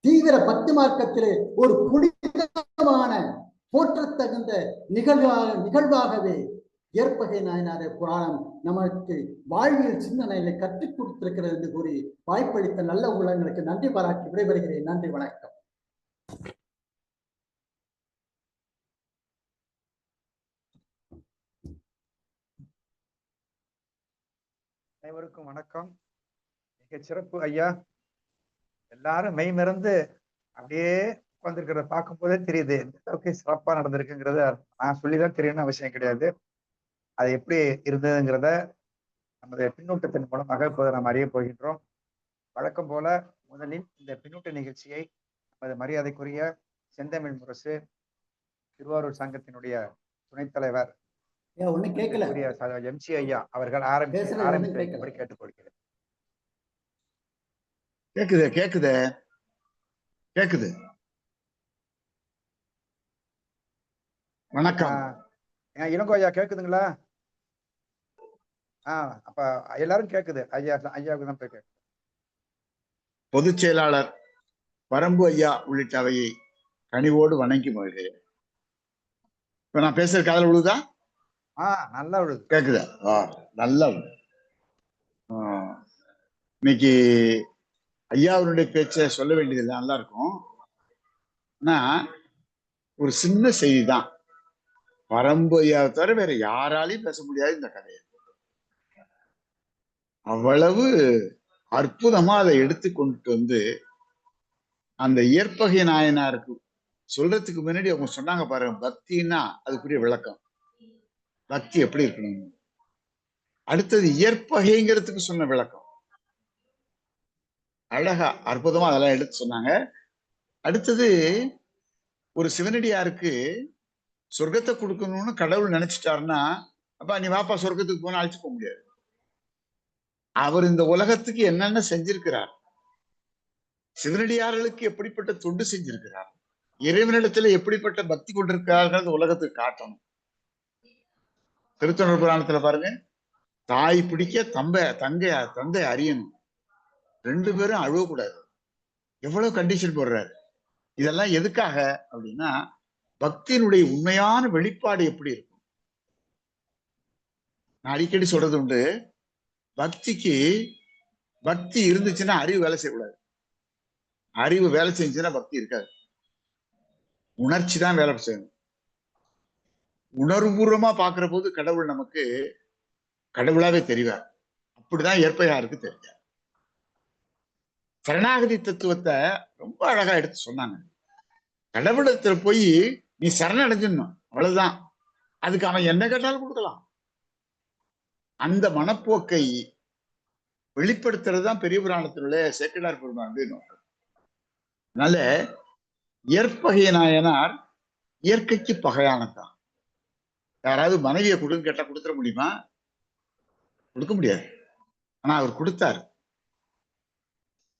தீவிர பக்தி மார்க்கத்திலே ஒரு புனிதமான போற்றத்தகுந்த நிகழ்வாகவே இயற்பகை நாயனாரை புராணம் நமக்கு வாழ்வியல் சிந்தனைகளை கற்றுக் கொடுத்திருக்கிறது என்று கூறி வாய்ப்பளித்த நல்ல உள்ளங்களுக்கு நன்றி பாராட்டி விடைபெறுகிறேன். நன்றி, வணக்கம். அனைவருக்கும் வணக்கம். மிக சிறப்பு ஐயா. எல்லாரும் மெய் மறந்து அப்படியே உட்கார்ந்துருக்கிறத பார்க்கும் போதே தெரியுது எந்த அளவுக்கு சிறப்பா நடந்திருக்குங்கிறத நான் சொல்லிதான் தெரியணும்னு அவசியம் கிடையாது. அது எப்படி இருந்ததுங்கிறத நமது பின்னூட்டத்தின் மூலமாக இப்போது நாம் அறிய போகின்றோம். வழக்கம் போல முதலில் இந்த பின்னூட்ட நிகழ்ச்சியை நமது மரியாதைக்குரிய செந்தமிழ் முரசு திருவாரூர் சங்கத்தினுடைய துணைத் தலைவர் எம்சி ஐயா அவர்கள் ஆரம்பித்து கேட்டுக்கொள்கிறேன். கேக்குது. வணக்கம். இளங்கோ ஐயா கேக்குதுங்களா? அப்ப எல்லாரும் கேக்குது. ஐயாவுக்கு தான் கேக்குது. பொதுச் செயலாளர் பரம்பு ஐயா உள்ளிட்ட அவையை கனிவோடு வணங்கி மகிழ்கிறேன். இப்ப நான் பேசுறது காதல் விழுதா? நல்லா விழுது. கேக்குதா? நல்லா. இன்னைக்கு ஐயாவுடைய பேச்ச சொல்ல வேண்டியது நல்லா இருக்கும். ஆனா ஒரு சின்ன செய்தி தான். பரம்பு ஐயாவை தவிர வேற யாராலையும் பேச முடியாது இந்த கதையை. அவ்வளவு அற்புதமா அதை எடுத்து கொண்டுட்டு வந்து அந்த இயற்பகை நாயனாருக்கு சொல்றதுக்கு முன்னாடி அவங்க சொன்னாங்க பாருங்க, பக்தின்னா அதுக்குரிய விளக்கம். பக்தி எப்படி இருக்கணும், அடுத்தது இயற்பகைங்கிறதுக்கு சொன்ன விளக்கம் அழகா அற்புதமா அதெல்லாம் எடுத்து சொன்னாங்க. அடுத்தது ஒரு சிவனடியாருக்கு சொர்க்கத்தை கொடுக்கணும்னு கடவுள் நினைச்சிட்டாருன்னா, அப்ப நீ வாப்பா சொர்க்கத்துக்கு போனா அழைச்சு போக முடியாது. அவர் இந்த உலகத்துக்கு என்னென்ன செஞ்சிருக்கிறார், சிவனடியார்களுக்கு எப்படிப்பட்ட தொண்டு செஞ்சிருக்கிறார், இறைவனிடத்துல எப்படிப்பட்ட பக்தி கொண்டிருக்கிறார்கள் உலகத்துக்கு காட்டணும். திருத்தொண்டர் புராணத்துல பாருங்க, தாய் பிடிக்க தந்தை அறியணும், 2 பேரும் அழுவக்கூடாது, எவ்வளவு கண்டிஷன் போடுறாரு. இதெல்லாம் எதுக்காக அப்படின்னா, பக்தியினுடைய உண்மையான வெளிப்பாடு எப்படி இருக்கும். நான் அடிக்கடி சொல்றது உண்டு, பக்தி இருந்துச்சுன்னா அறிவு வேலை செய்யக்கூடாது, அறிவு வேலை செஞ்சுன்னா பக்தி இருக்காது. உணர்ச்சி தான் வேலை செய்யணும். உணர்வுபூர்வமா பாக்குற போது கடவுள் நமக்கு கடவுளாவே தெரிவார். அப்படிதான் இயற்பையாருக்கு தெரிஞ்சார். சரணாகதி தத்துவத்தை ரொம்ப அழகா எடுத்து சொன்னாங்க. கடவுளத்துல போய் நீ சரணடைஞ்சிடணும், அவ்வளவுதான். அதுக்கு அவன் என்ன கேட்டாலும் கொடுக்கலாம். அந்த மனப்போக்கை வெளிப்படுத்துறது தான் பெரிய புராணத்தினுடைய சேக்கிழார் பெருமானுடைய நோக்கம். அதனால இயற்பகை நாயனார் இயற்கைக்கு பகையானதான். யாராவது மனைவியை கொடுன்னு கேட்டா கொடுத்துட முடியுமா? கொடுக்க முடியாது. ஆனா அவர் கொடுத்தாரு.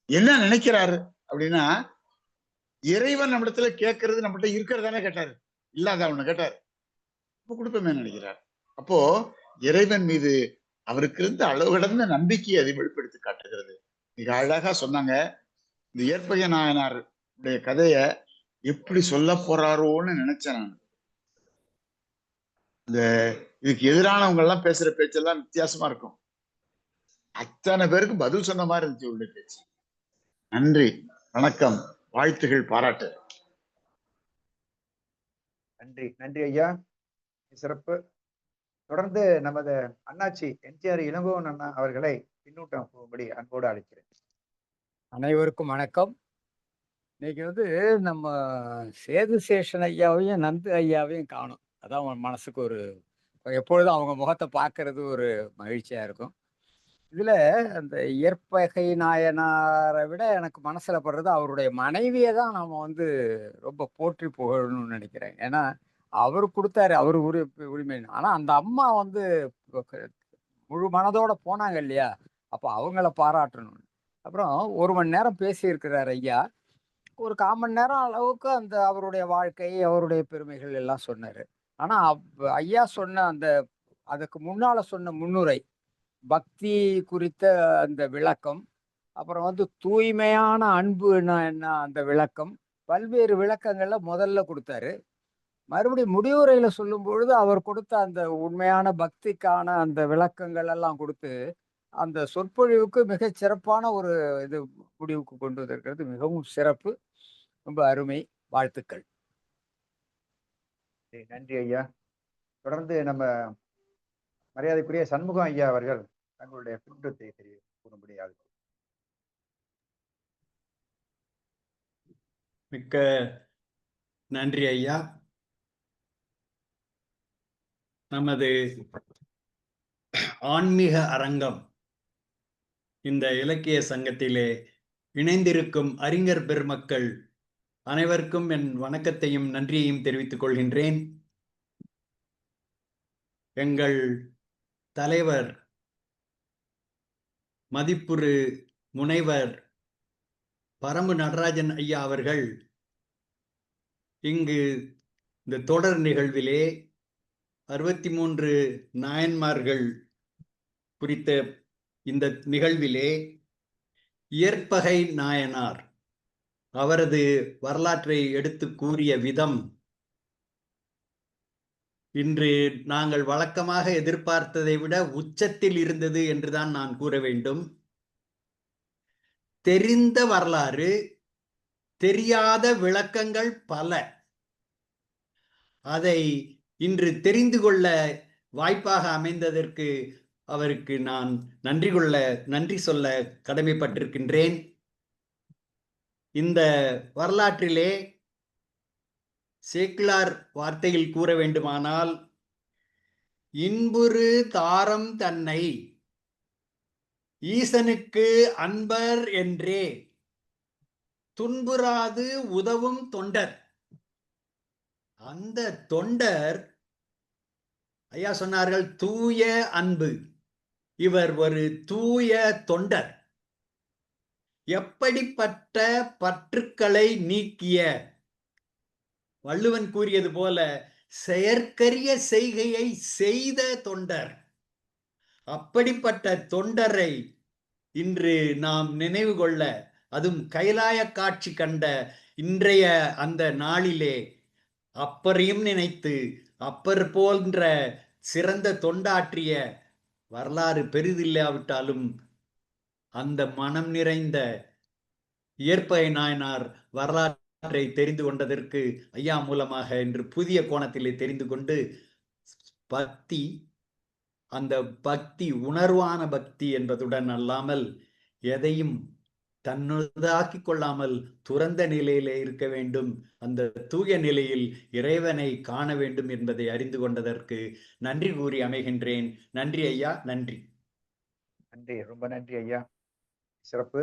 என்ன நினைக்கிறாரு அப்படின்னா, இறைவன் நம்மிடத்துல கேட்கறது நம்மகிட்ட இருக்கிறதானே கேட்டாரு, இல்லாத அவனை கேட்டாரு, அப்ப கொடுப்பமே நினைக்கிறார். அப்போ இறைவன் மீது அவருக்கு இருந்த அளவு கடந்த நம்பிக்கையை அதை வெளிப்படுத்தி காட்டுகிறது. மிக அழகா சொன்னாங்க. இந்த இயற்பகை நாயனாருடைய கதைய எப்படி சொல்ல போறாரோன்னு நினைச்சேன் நான். இந்த இதுக்கு எதிரானவங்க எல்லாம் பேசுற பேச்செல்லாம் வித்தியாசமா இருக்கும். அத்தனை பேருக்கு பதில் சொன்ன மாதிரி இருந்துச்சு உள்ள பேச்சு. நன்றி, வணக்கம், வாழ்த்துகள், பாராட்டு. நன்றி நன்றி ஐயா, சிறப்பு. தொடர்ந்து நமது அண்ணாச்சி என்டிஆர் இளங்கோவன் அண்ணா அவர்களை பின்னூட்டம் போகும்படி அன்போடு அழைக்கிறேன். அனைவருக்கும் வணக்கம். இன்னைக்கு நம்ம சேது சேஷன் ஐயாவையும் நந்து ஐயாவையும் காணும். அதான் மனசுக்கு ஒரு எப்பொழுதும் அவங்க முகத்தை பார்க்கறது ஒரு மகிழ்ச்சியா இருக்கும். இதுல அந்த இயற்பகை நாயனாரை விட எனக்கு மனசுல படுறது அவருடைய மனைவியை தான் நாம ரொம்ப போற்றி புகழணும்னு நினைக்கிறேன். ஏன்னா அவர் கொடுத்தாரு, அவர் உரிமை. ஆனா அந்த அம்மா முழு மனதோட போனாங்க இல்லையா, அப்போ அவங்கள பாராட்டணும். அப்புறம் 1 மணி நேரம் பேசியிருக்கிறார் ஐயா. ஒரு 1/4 மணி நேரம் அளவுக்கு அந்த அவருடைய வாழ்க்கை, அவருடைய பெருமைகள் எல்லாம் சொன்னாரு. ஆனா ஐயா சொன்ன அதுக்கு முன்னால சொன்ன முன்னுரை, பக்தி குறித்த அந்த விளக்கம், அப்புறம் தூய்மையான அன்புன்னா என்ன அந்த விளக்கம், பல்வேறு விளக்கங்கள்ல முதல்ல கொடுத்தாரு. மறுபடியும் முடிவுரையில சொல்லும் பொழுது அவர் கொடுத்த அந்த உண்மையான பக்திக்கான அந்த விளக்கங்கள் எல்லாம் கொடுத்து அந்த சொற்பொழிவுக்கு மிகச் சிறப்பான ஒரு முடிவுக்கு கொண்டு வந்திருக்கிறது. மிகவும் சிறப்பு, ரொம்ப அருமை. வாழ்த்துக்கள். நன்றி ஐயா. தொடர்ந்து நம்ம மரியாதைக்குரிய சண்முகம் ஐயா அவர்கள் தங்களுடைய பின்னூட்டத்தை கூறும்படியாக. மிக்க நன்றி ஐயா. நமது ஆன்மீக அரங்கம் இந்த இலக்கிய சங்கத்திலே இணைந்திருக்கும் அறிஞர் பெருமக்கள் அனைவருக்கும் என் வணக்கத்தையும் நன்றியையும் தெரிவித்துக் கொள்கின்றேன். எங்கள் தலைவர் மதிப்புறு முனைவர் பரம்பு நடராஜன் ஐயா அவர்கள் இங்கு இந்த தொடர் நிகழ்விலே 63 நாயன்மார்கள் குறித்த இந்த நிகழ்விலே இயற்பகை நாயனார் அவரது வரலாற்றை எடுத்து கூறிய விதம் இன்று நாங்கள் வழக்கமாக எதிர்பார்த்ததை விட உச்சத்தில் இருந்தது என்றுதான் நான் கூற வேண்டும். தெரிந்த வரலாறு, தெரியாத விளக்கங்கள் பல. அதை இன்று தெரிந்து கொள்ள வாய்ப்பாக அமைந்ததற்கு அவருக்கு நான் நன்றி சொல்ல கடமைப்பட்டிருக்கின்றேன். இந்த வரலாற்றிலே சேக்கிழார் வார்த்தையில் கூற வேண்டுமானால், இன்புறு தாரம் தன்னை ஈசனுக்கு அன்பர் என்றே துன்புறாது உதவும் தொண்டர். அந்த தொண்டர் ஐயா சொன்னார்கள் தூய அன்பு. இவர் ஒரு தூய தொண்டர். எப்படிப்பட்ட பற்றுக்களை நீக்கிய, வள்ளுவன் கூறியது போல செயற்கரிய செய்கையை செய்த தொண்டர். அப்படிப்பட்ட தொண்டரை இன்று நாம் நினைவு கொள்ள, அதுவும் கைலாய காட்சி கண்ட இன்றைய அந்த நாளிலே அப்பரையும் நினைத்து, அப்பர் போன்ற சிறந்த தொண்டாற்றிய வரலாறு பெரிதில்லாவிட்டாலும் அந்த மனம் நிறைந்த இயற்பகை நாயனார் வரலாற்றை தெரிந்து கொண்டதற்கு ஐயா மூலமாக இன்று புதிய கோணத்திலே தெரிந்து கொண்டு, பக்தி, அந்த பக்தி உணர்வான பக்தி என்பதுடன் அல்லாமல் எதையும் தன்னதாக்கி கொள்ளாமல் துறந்த நிலையிலே இருக்க வேண்டும், அந்த தூய நிலையில் இறைவனை காண வேண்டும் என்பதை அறிந்து கொண்டதற்கு நன்றி கூறி அமைகின்றேன். நன்றி ஐயா. நன்றி. நன்றி, ரொம்ப நன்றி ஐயா. சிறப்பு.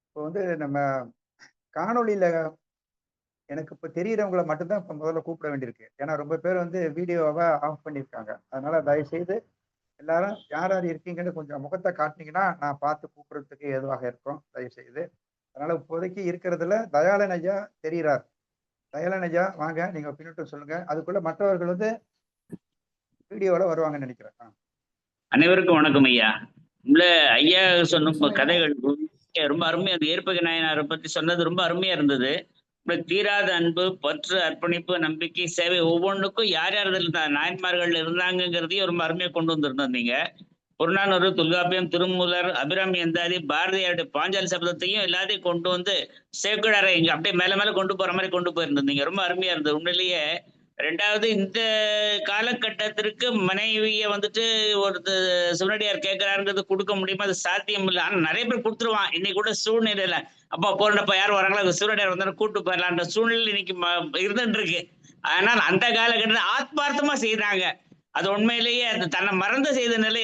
இப்போ நம்ம காணொலியில எனக்கு இப்போ தெரிகிறவங்களை மட்டும்தான் இப்போ முதல்ல கூப்பிட வேண்டியிருக்கு. ஏன்னா ரொம்ப பேர் வீடியோவை ஆஃப் பண்ணியிருக்காங்க. அதனால தயவு செய்து எல்லாரும் யார் யார் இருக்கீங்கன்னு கொஞ்சம் முகத்தை காட்டினீங்கன்னா நான் பார்த்து கூப்பிடுறதுக்கு ஏதுவாக இருக்கும், தயவு செய்து. அதனால இப்போதைக்கு இருக்கிறதுல தயாளன் ஐயா தெரிகிறார். தயாளன் ஐயா வாங்க, நீங்க பின்னோட்டம் சொல்லுங்க. அதுக்குள்ள மற்றவர்கள் வீடியோல வருவாங்கன்னு நினைக்கிறேன். அனைவருக்கும் வணக்கம் ஐயா. உள்ள ஐயா சொன்ன கதைகள் ரொம்ப அருமையா, அது ஏற்பகை நாயனாரை பத்தி சொன்னது ரொம்ப அருமையா இருந்தது. தீராத அன்பு, பற்று, அர்ப்பணிப்பு, நம்பிக்கை, சேவை ஒவ்வொன்றுக்கும் யார் யார் நாயன்மார்கள் இருந்தாங்கிறதையும் ரொம்ப அருமையா கொண்டு வந்திருந்தீங்க. புறநானூறு, தொல்காப்பியம், திருமூலர், அபிராமி அந்தாதி, பாரதியாருடைய பாஞ்சாலி சபதத்தையும் எல்லாத்தையும் கொண்டு சேக்கிழாரை இங்க அப்படியே மேல மேல கொண்டு போற மாதிரி கொண்டு போயிருந்தீங்க. ரொம்ப அருமையா இருந்தது உண்மையிலேயே. ரெண்டாவது, இந்த காலகட்டத்திற்கு மனைவிய ஒரு சிவனடியார் கேட்கிறாருங்கிறது கொடுக்க முடியுமா? அது சாத்தியம் இல்லை. ஆனா நிறைய பேர் கொடுத்துருவான். இன்னைக்கு கூட சூழ்நிலையில அப்பா போறப்ப யாரும் வராங்களா, சிவனடியார் வந்தாலும் கூட்டு போயிடலான்ற சூழ்நிலை இன்னைக்கு இருந்துட்டு இருக்கு. ஆனால் அந்த காலகட்டத்தில் ஆத்மார்த்தமா செய்யறாங்க. அது உண்மையிலேயே அது தன்னை மறந்து செய்த நிலை.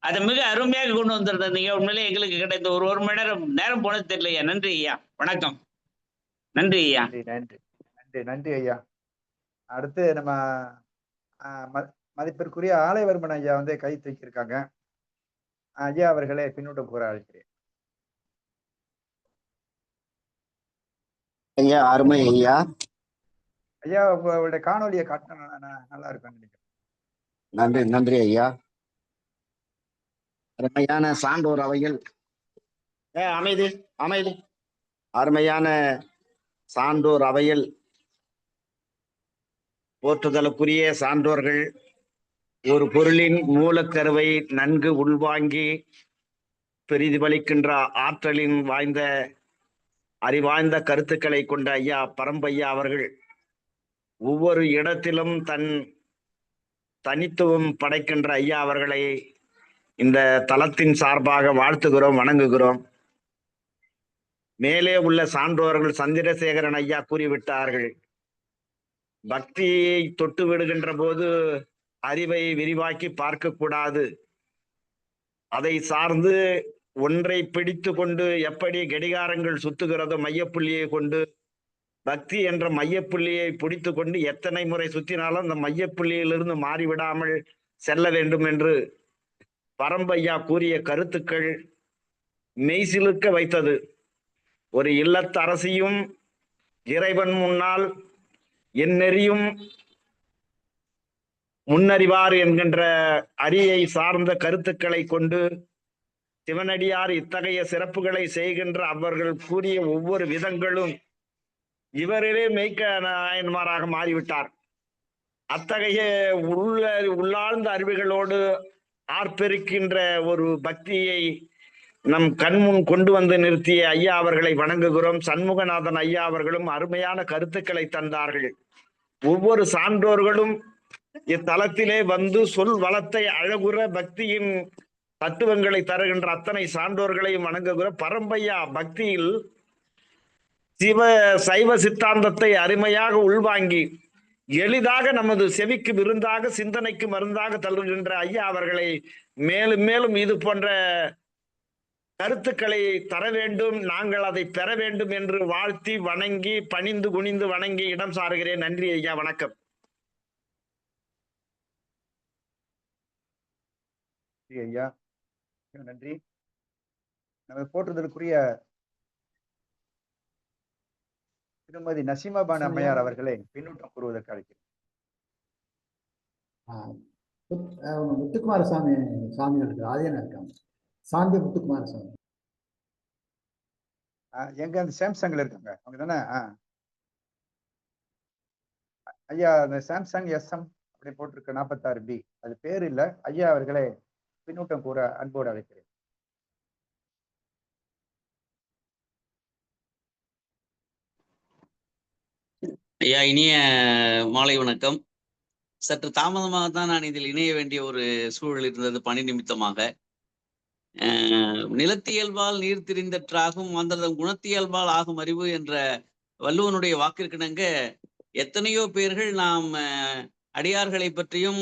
அதை மிக அருமையாக கொண்டு வந்திருந்தீங்க. உண்மையிலேயே எங்களுக்கு கிடைத்த ஒரு மணி நேரம் போனது தெரியலையா. நன்றி ஐயா. வணக்கம். நன்றி ஐயா. நன்றி நன்றி நன்றி ஐயா. அடுத்து நம்ம மதிப்பிற்குரிய ஆலயவர்மன் ஐயா கை தூக்கியிருக்காங்க. ஐயா அவர்களே பின்னூட்டம் கூற அழைக்கிறேன். ஐயா அருமை ஐயா. ஐயா உங்களுடைய காணொலியை காட்டினா நல்லா இருக்கும் நினைக்கிறேன். நன்றி நன்றி ஐயா. அருமையான சான்றோர் அவையில் அமைதி அமைதி அருமையான சான்றோர் அவையில் போற்றுதலுக்குரிய சான்றோர்கள் ஒரு பொருளின் மூலக்கருவை நன்கு உள்வாங்கி பிரதிபலிக்கின்ற ஆற்றலின் வாய்ந்த அறிவாய்ந்த கருத்துக்களை கொண்ட ஐயா பரம்பையா அவர்கள் ஒவ்வொரு இடத்திலும் தனித்துவம் படைக்கின்ற ஐயா அவர்களை இந்த தளத்தின் சார்பாக வாழ்த்துகிறோம், வணங்குகிறோம். மேலே உள்ள சான்றோர்கள் சந்திரசேகரன் ஐயா கூறிவிட்டார்கள், பக்தியை தொட்டு விடுகின்ற போது அறிவை விரிவாக்கி பார்க்க கூடாது. அதை சார்ந்து ஒன்றை பிடித்து கொண்டு எப்படி கடிகாரங்கள் சுத்துகிறதோ மையப்புள்ளியை கொண்டு பக்தி என்ற மையப்புள்ளியை பிடித்து கொண்டு எத்தனை முறை சுத்தினாலும் அந்த மையப்புள்ளியிலிருந்து மாறிவிடாமல் செல்ல வேண்டும் என்று பரம்பையா கூறிய கருத்துக்கள் மெய்சிலுக்க வைத்தது. ஒரு இல்லத்தரசியும் இறைவன் முன்னால் என் நெறியும் முன்னறிவார் என்கின்ற அரியை சார்ந்த கருத்துக்களை கொண்டு சிவனடியார் இத்தகைய சிறப்புகளை செய்கின்ற அவர்கள் கூறிய ஒவ்வொரு விதங்களும் இவரிலே மெய்க்க நாயன்மாராக மாறிவிட்டார். அத்தகைய உள்ளார்ந்த அறிவுகளோடு ஆர்ப்பரிக்கின்ற ஒரு பக்தியை நம் கண்முன் கொண்டு வந்து நிறுத்திய ஐயா அவர்களை வணங்குகிறோம். சண்முகநாதன் ஐயா அவர்களும் அருமையான கருத்துக்களை தந்தார்கள். ஒவ்வொரு சான்றோர்களும் இத்தலத்திலே வந்து சொல் வளத்தை அழகுற பக்தியின் தத்துவங்களை தருகின்ற அத்தனை சான்றோர்களையும் வணங்குகிற பரம்பையா பக்தியில் சைவ சித்தாந்தத்தை அருமையாக உள்வாங்கி எளிதாக நமது செவிக்கு விருந்தாக சிந்தனைக்கு மருந்தாக தருகின்ற ஐயா அவர்களை மேலும் மேலும் இது போன்ற கருத்துக்களை தர வேண்டும், நாங்கள் அதை பெற வேண்டும் என்று வாழ்த்தி வணங்கி பணிந்து குனிந்து வணங்கி இடம் சாருகிறேன். நன்றி ஐயா, வணக்கம். ஐயா நன்றி. நம்ம போற்றுதலுக்குரிய திருமதி நசீமா பானு அம்மையார் அவர்களை பின்னூட்டம் கூறுவதற்கு அழைக்கிறேன். முத்துக்குமார சாமிகளுக்கு ஆதியனா இருக்காங்க, சாந்தி முத்துக்குமார சாமி. எங்க அந்த சாம்சங்ல இருக்காங்க அவங்க தானே? ஐயா அந்த சாம்சங் SM அப்படி போட்டிருக்க 46B அது பேர் இல்ல. ஐயா அவர்களை பின்னூட்டம் கூற அன்போடு அழைக்கிறேன். ஐயா இனிய மாலை வணக்கம். சற்று தாமதமாகத்தான் நான் இதில் இணைய வேண்டிய ஒரு சூழல் இருந்தது பணி நிமித்தமாக. நிலத்தியல்பால் நீர் திரிந்தற்றாகும் மாந்தரதம் குணத்தியல்பால் ஆகும் அறிவு என்ற வள்ளுவனுடைய வாக்கிற்கிணங்க எத்தனையோ பேர்கள் நாம் அடியார்களை பற்றியும்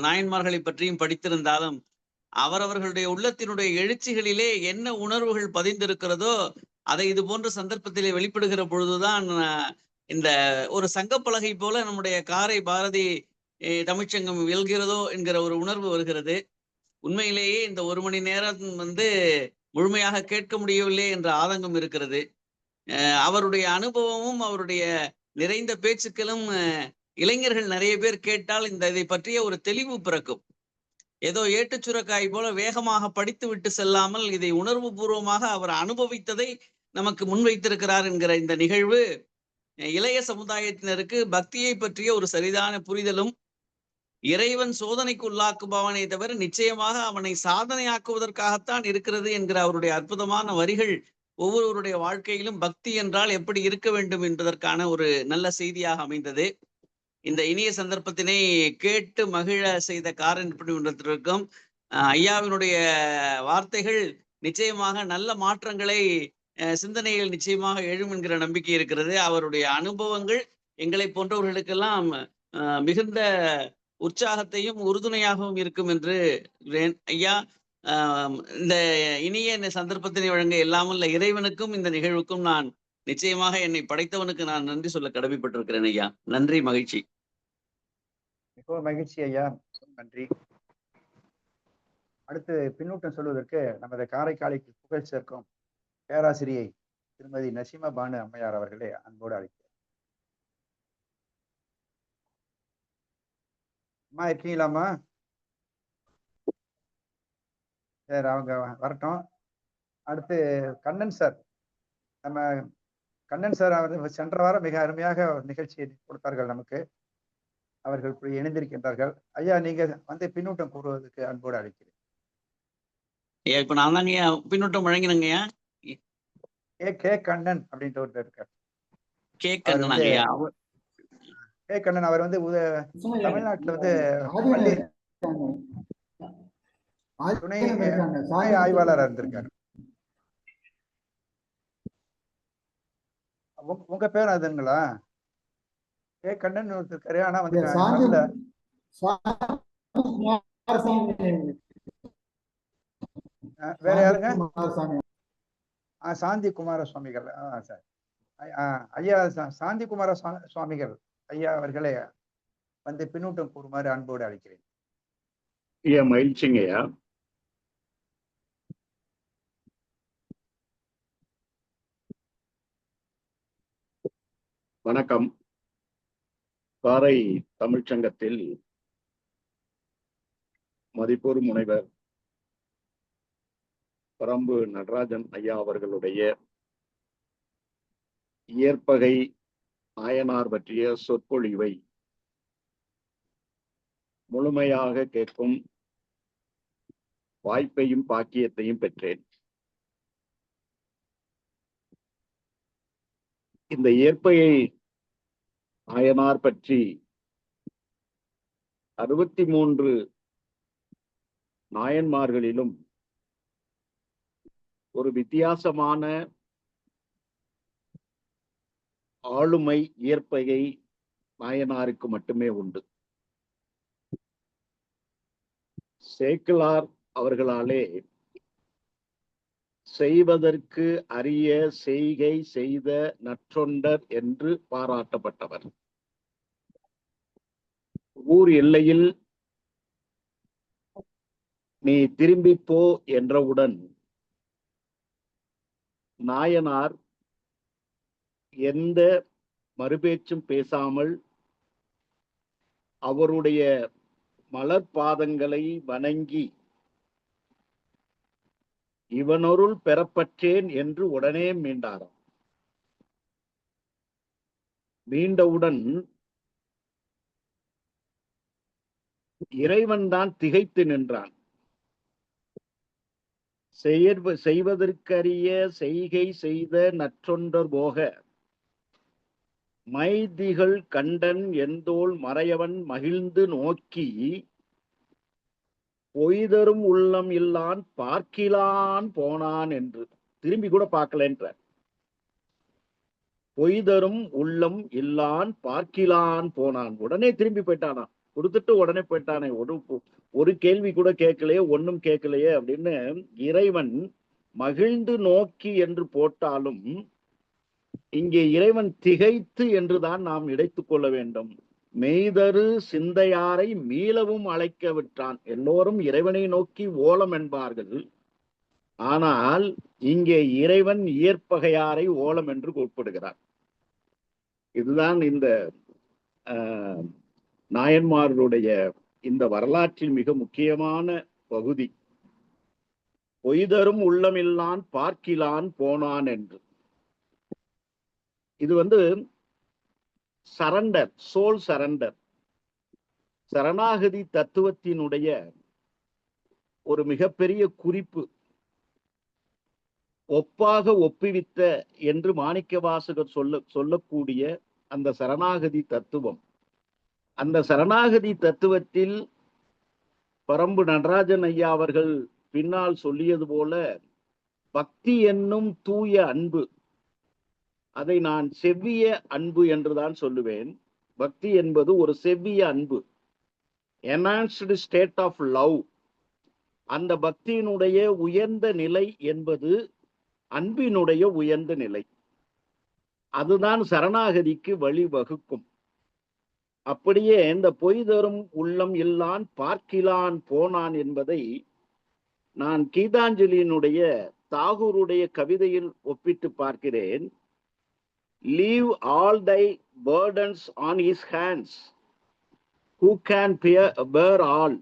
நாயன்மார்களை பற்றியும் படித்திருந்தாலும் அவரவர்களுடைய உள்ளத்தினுடைய எழுச்சிகளிலே என்ன உணர்வுகள் பதிந்திருக்கிறதோ அதை இது போன்ற சந்தர்ப்பத்திலே வெளிப்படுகிற பொழுதுதான் இந்த ஒரு சங்கப்பலகை போல நம்முடைய காரை பாரதி தமிழ்ச்சங்கம் வெல்கிறதோ என்கிற ஒரு உணர்வு வருகிறது. உண்மையிலேயே இந்த 1 மணி நேரம் முழுமையாக கேட்க முடியவில்லை என்ற ஆதங்கம் இருக்கிறது. அவருடைய அனுபவமும் அவருடைய நிறைந்த பேச்சுக்களும் இளைஞர்கள் நிறைய பேர் கேட்டால் இதை பற்றிய ஒரு தெளிவு பிறக்கும். ஏதோ ஏட்டுச்சுரக்காய் போல வேகமாக படித்து விட்டு செல்லாமல் இதை உணர்வு பூர்வமாக அவர் அனுபவித்ததை நமக்கு முன்வைத்திருக்கிறார் என்கிற இந்த நிகழ்வு இளைய சமுதாயத்தினருக்கு பக்தியை பற்றிய ஒரு சரிதான புரிதலும் இறைவன் சோதனைக்கு உள்ளாக்குபவனை தவிர நிச்சயமாக அவனை சாதனையாக்குவதற்காகத்தான் இருக்கிறது என்கிற அவருடைய அற்புதமான வரிகள் ஒவ்வொருவருடைய வாழ்க்கையிலும் பக்தி என்றால் எப்படி இருக்க வேண்டும் என்பதற்கான ஒரு நல்ல செய்தியாக அமைந்தது. இந்த இனிய சந்தர்ப்பத்தினை கேட்டு மகிழ செய்த காரன் பணிமன்றத்திற்கும் ஐயாவினுடைய வார்த்தைகள் நிச்சயமாக நல்ல மாற்றங்களை சிந்தனைகள் நிச்சயமாக எழும் என்கிற நம்பிக்கை இருக்கிறது. அவருடைய அனுபவங்கள் எங்களை போன்றவர்களுக்கெல்லாம் மிகுந்த உற்சாகத்தையும் உறுதுணையாகவும் இருக்கும் என்று ஐயா இந்த இனிய சந்தர்ப்பத்தினை வழங்க எல்லாமல்ல இறைவனுக்கும் இந்த நிகழ்வுக்கும் நான் நிச்சயமாக என்னை படைத்தவனுக்கு நான் நன்றி சொல்ல கடமைப்பட்டிருக்கிறேன் ஐயா. நன்றி, மகிழ்ச்சி. மிகவும் மகிழ்ச்சி ஐயா, நன்றி. அடுத்து பின்னூட்டம் சொல்வதற்கு நமது காரைக்காலுக்கு புகழ் சேர்க்கும் பேராசிரியை திருமதி நசீமா பானு அம்மையார் அவர்களே அன்போடு அழைக்கிறேன். அம்மா இருக்கீங்களாம்மா? சரி, அவங்க வரட்டும். அடுத்து கண்ணன் சார், நம்ம கண்ணன் சார் அவர் சென்ற வாரம் மிக அருமையாக நிகழ்ச்சியை கொடுத்தார்கள் நமக்கு. அவர்கள் இப்படி இணைந்திருக்கின்றார்கள். ஐயா நீங்க வந்து பின்னூட்டம் கூறுவதற்கு அன்போடு அழைக்கிறேன். இப்ப நான் தாங்க பின்னூட்டம் வழங்கினங்க. கே கண்ணன் அப்படின்ற ஒருத்தர் இருக்கார். கே கண்ணன் அவர் வந்து தமிழ்நாட்டுல வந்து துணை ஆய்வாளராக இருந்திருக்காரு. உங்க பேர் அதுங்களா? கே கண்ணன் ஒருத்தர் இருக்காரு. ஆனா வந்து வேற யாருங்க? சாந்தி குமார சுவாமிகள். சார் ஐயா சாந்தி குமார சுவாமிகள் ஐயா அவர்களே வந்து பின்னூட்டம் கூறுமாறு அன்போடு அழைக்கிறேன். ஐயா மகிழ்ச்சிங்க ஐயா. வணக்கம். காரை தமிழ்ச்சங்கத்தில் மதிப்பூர் முனைவர் பரம்பு நடராஜன் ஐயா அவர்களுடைய இயற்பகை நாயனார் பற்றிய சொற்பொழிவை முழுமையாக கேட்கும் வாய்ப்பையும் பாக்கியத்தையும் பெற்றேன். இந்த இயற்பகை நாயனார் பற்றி 63 நாயன்மார்களிலும் ஒரு வித்தியாசமான ஆளுமை இயற்பகை நாயனாருக்கு மட்டுமே உண்டு. சேக்கிழார் அவர்களாலே செய்வதற்கு அரிய செய்கை செய்த நற்றொண்டர் என்று பாராட்டப்பட்டவர். ஊர் எல்லையில் நீ திரும்பி போ என்றவுடன் நாயனார் எந்த மறுபேச்சும் பேசாமல் அவருடைய மலர்பாதங்களை வணங்கி இவனொருள் பெறப்பட்டேன் என்று உடனே மீண்டாராம். மீண்டவுடன் இறைவன் தான் திகைத்து நின்றான். செய்வதற்கரிய செய்கை செய்த நற்றொண்டர் போக மைதிகள் கண்டன் எந்தோள் மறையவன் மகிழ்ந்து நோக்கி பொய்தரும் உள்ளம் இல்லான் பார்க்கிலான் போனான் என்று. திரும்பி கூட பார்க்கலன்றார். பொய்தரும் உள்ளம் இல்லான் பார்க்கிலான் போனான். உடனே திரும்பி போயிட்டானா, கொடுத்துட்டு உடனே போயிட்டானே, ஒரு கேள்வி கூட கேட்கலையே, ஒன்னும் கேட்கலையே அப்படின்னு இறைவன் மகிழ்ந்து நோக்கி என்று போட்டாலும் இங்கே இறைவன் திகைத்து என்றுதான் நாம் இடைத்துக் கொள்ள வேண்டும். மெய்தரு சிந்தையாரை மீளவும் அழைக்க விட்டான். எல்லோரும் இறைவனை நோக்கி ஓலம் என்பார்கள். ஆனால் இங்கே இறைவன் இயற்பகையாரை ஓலம் என்று குறிப்பிடுகிறார். இதுதான் இந்த நாயன்மார்களுடைய இந்த வரலாற்றில் மிக முக்கியமான பகுதி. பொய்தரும் உள்ளமில்லான் பார்க்கிலான் போனான் என்று. இது சரண்டர், சோல் சரண்டர், சரணாகதி தத்துவத்தினுடைய ஒரு மிகப்பெரிய குறிப்பு. ஒப்பாக ஒப்புவித்த என்று மாணிக்கவாசகர் சொல்லக்கூடிய அந்த சரணாகதி தத்துவம். அந்த சரணாகதி தத்துவத்தில் பரம்பு நடராஜன் ஐயா அவர்கள் பின்னால் சொல்லியது போல பக்தி என்னும் தூய அன்பு, அதை நான் செவ்விய அன்பு என்றுதான் சொல்லுவேன். பக்தி என்பது ஒரு செவ்விய அன்பு, என்ஹான்ஸ்டு ஸ்டேட் ஆஃப் லவ். அந்த பக்தியினுடைய உயர்ந்த நிலை என்பது அன்பினுடைய உயர்ந்த நிலை. அதுதான் சரணாகதிக்கு வழிவகுக்கும். அப்படியே இந்த பொய்தரும் உள்ளம் இல்லான் பார்க்கிலான் போனான் என்பதை நான் கீதாஞ்சலியினுடைய தாகூருடைய கவிதையில் ஒப்பிட்டு பார்க்கிறேன். Leave all thy burdens on his hands, who can bear all,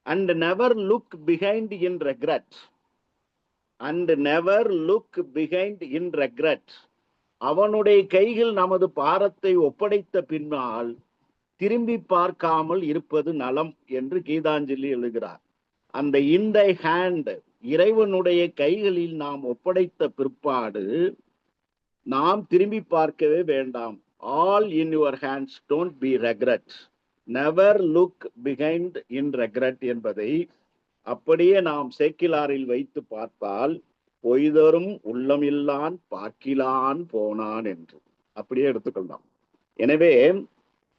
and never look behind in regret. And never look behind in regret. அவனுடைய கையில் நமது பாரத்தை ஒப்படைத்த பின்னால் திரும்பி பார்க்காமல் இருப்பது நலம் என்று கீதாஞ்சலி எழுதுகிறார். அந்த in thy hand, இறைவனுடைய கைகளில் நாம் ஒப்படைத்த பிற்பாடு நாம் திரும்பி பார்க்கவே வேண்டாம். All in your hands, don't be regret. Never look behind in regret என்பதை அப்படியே நாம் சேக்கிலாரில் வைத்து பார்த்தால் பொய்தரும் உள்ளமில்லான் பார்க்கிலான் போனான் என்று அப்படியே எடுத்துக்கொள்ளலாம். எனவே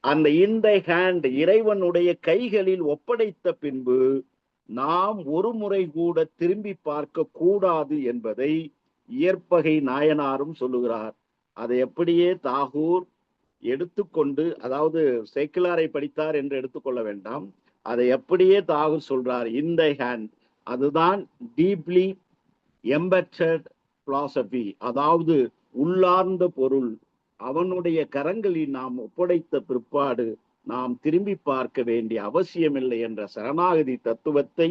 அந்த இந்த ஹேண்ட் இறைவனுடைய கைகளில் ஒப்படைத்த பின்பு நாம் ஒரு முறை கூட திரும்பி பார்க்க கூடாது என்பதை இயற்பகை நாயனாரும் சொல்லுகிறார். அதை அப்படியே தாகூர் எடுத்துக்கொண்டு, அதாவது சேக்கிலாரை படித்தார் என்று எடுத்துக்கொள்ள வேண்டாம், அதை அப்படியே தாகூர் சொல்றார். இந்த ஹேண்ட், அதுதான் டீப்லி எம்பெட்டட் பிலாசபி, அதாவது உள்ளார்ந்த பொருள். அவனுடைய கரங்களில் நாம் ஒப்படைத்த பிற்பாடு நாம் திரும்பி பார்க்க வேண்டிய அவசியமில்லை என்ற சரணாகதி தத்துவத்தை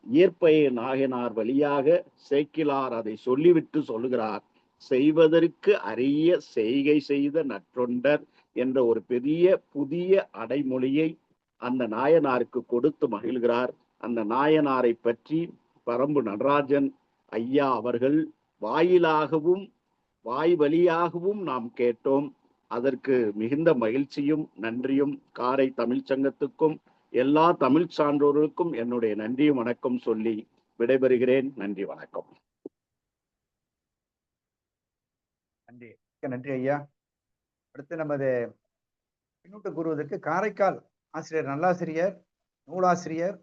இயற்பகை நாயனார் வழியாக சேக்கிலார் அதை சொல்லிவிட்டு சொல்லுகிறார். செய்வதற்கு அரிய செய்கை செய்த நற்றொண்டர் என்ற ஒரு பெரிய புதிய அடைமொழியை அந்த நாயனாருக்கு கொடுத்து மகிழ்கிறார். அந்த நாயனாரை பற்றி பரம்பு நடராஜன் ஐயா அவர்கள் வாயிலாகவும் வாய் வழியாகவும் நாம் கேட்டோம். அதற்கு மிகுந்த மகிழ்ச்சியும் நன்றியும் காரை தமிழ்ச்சங்கத்துக்கும் எல்லா தமிழ் சான்றோர்களுக்கும் என்னுடைய நன்றியும் வணக்கம் சொல்லி விடைபெறுகிறேன். நன்றி, வணக்கம். நன்றி, நன்றி ஐயா. அடுத்து நமது பின்னூட்டு கூறுவதற்கு காரைக்கால் ஆசிரியர், நல்லாசிரியர், நூலாசிரியர்,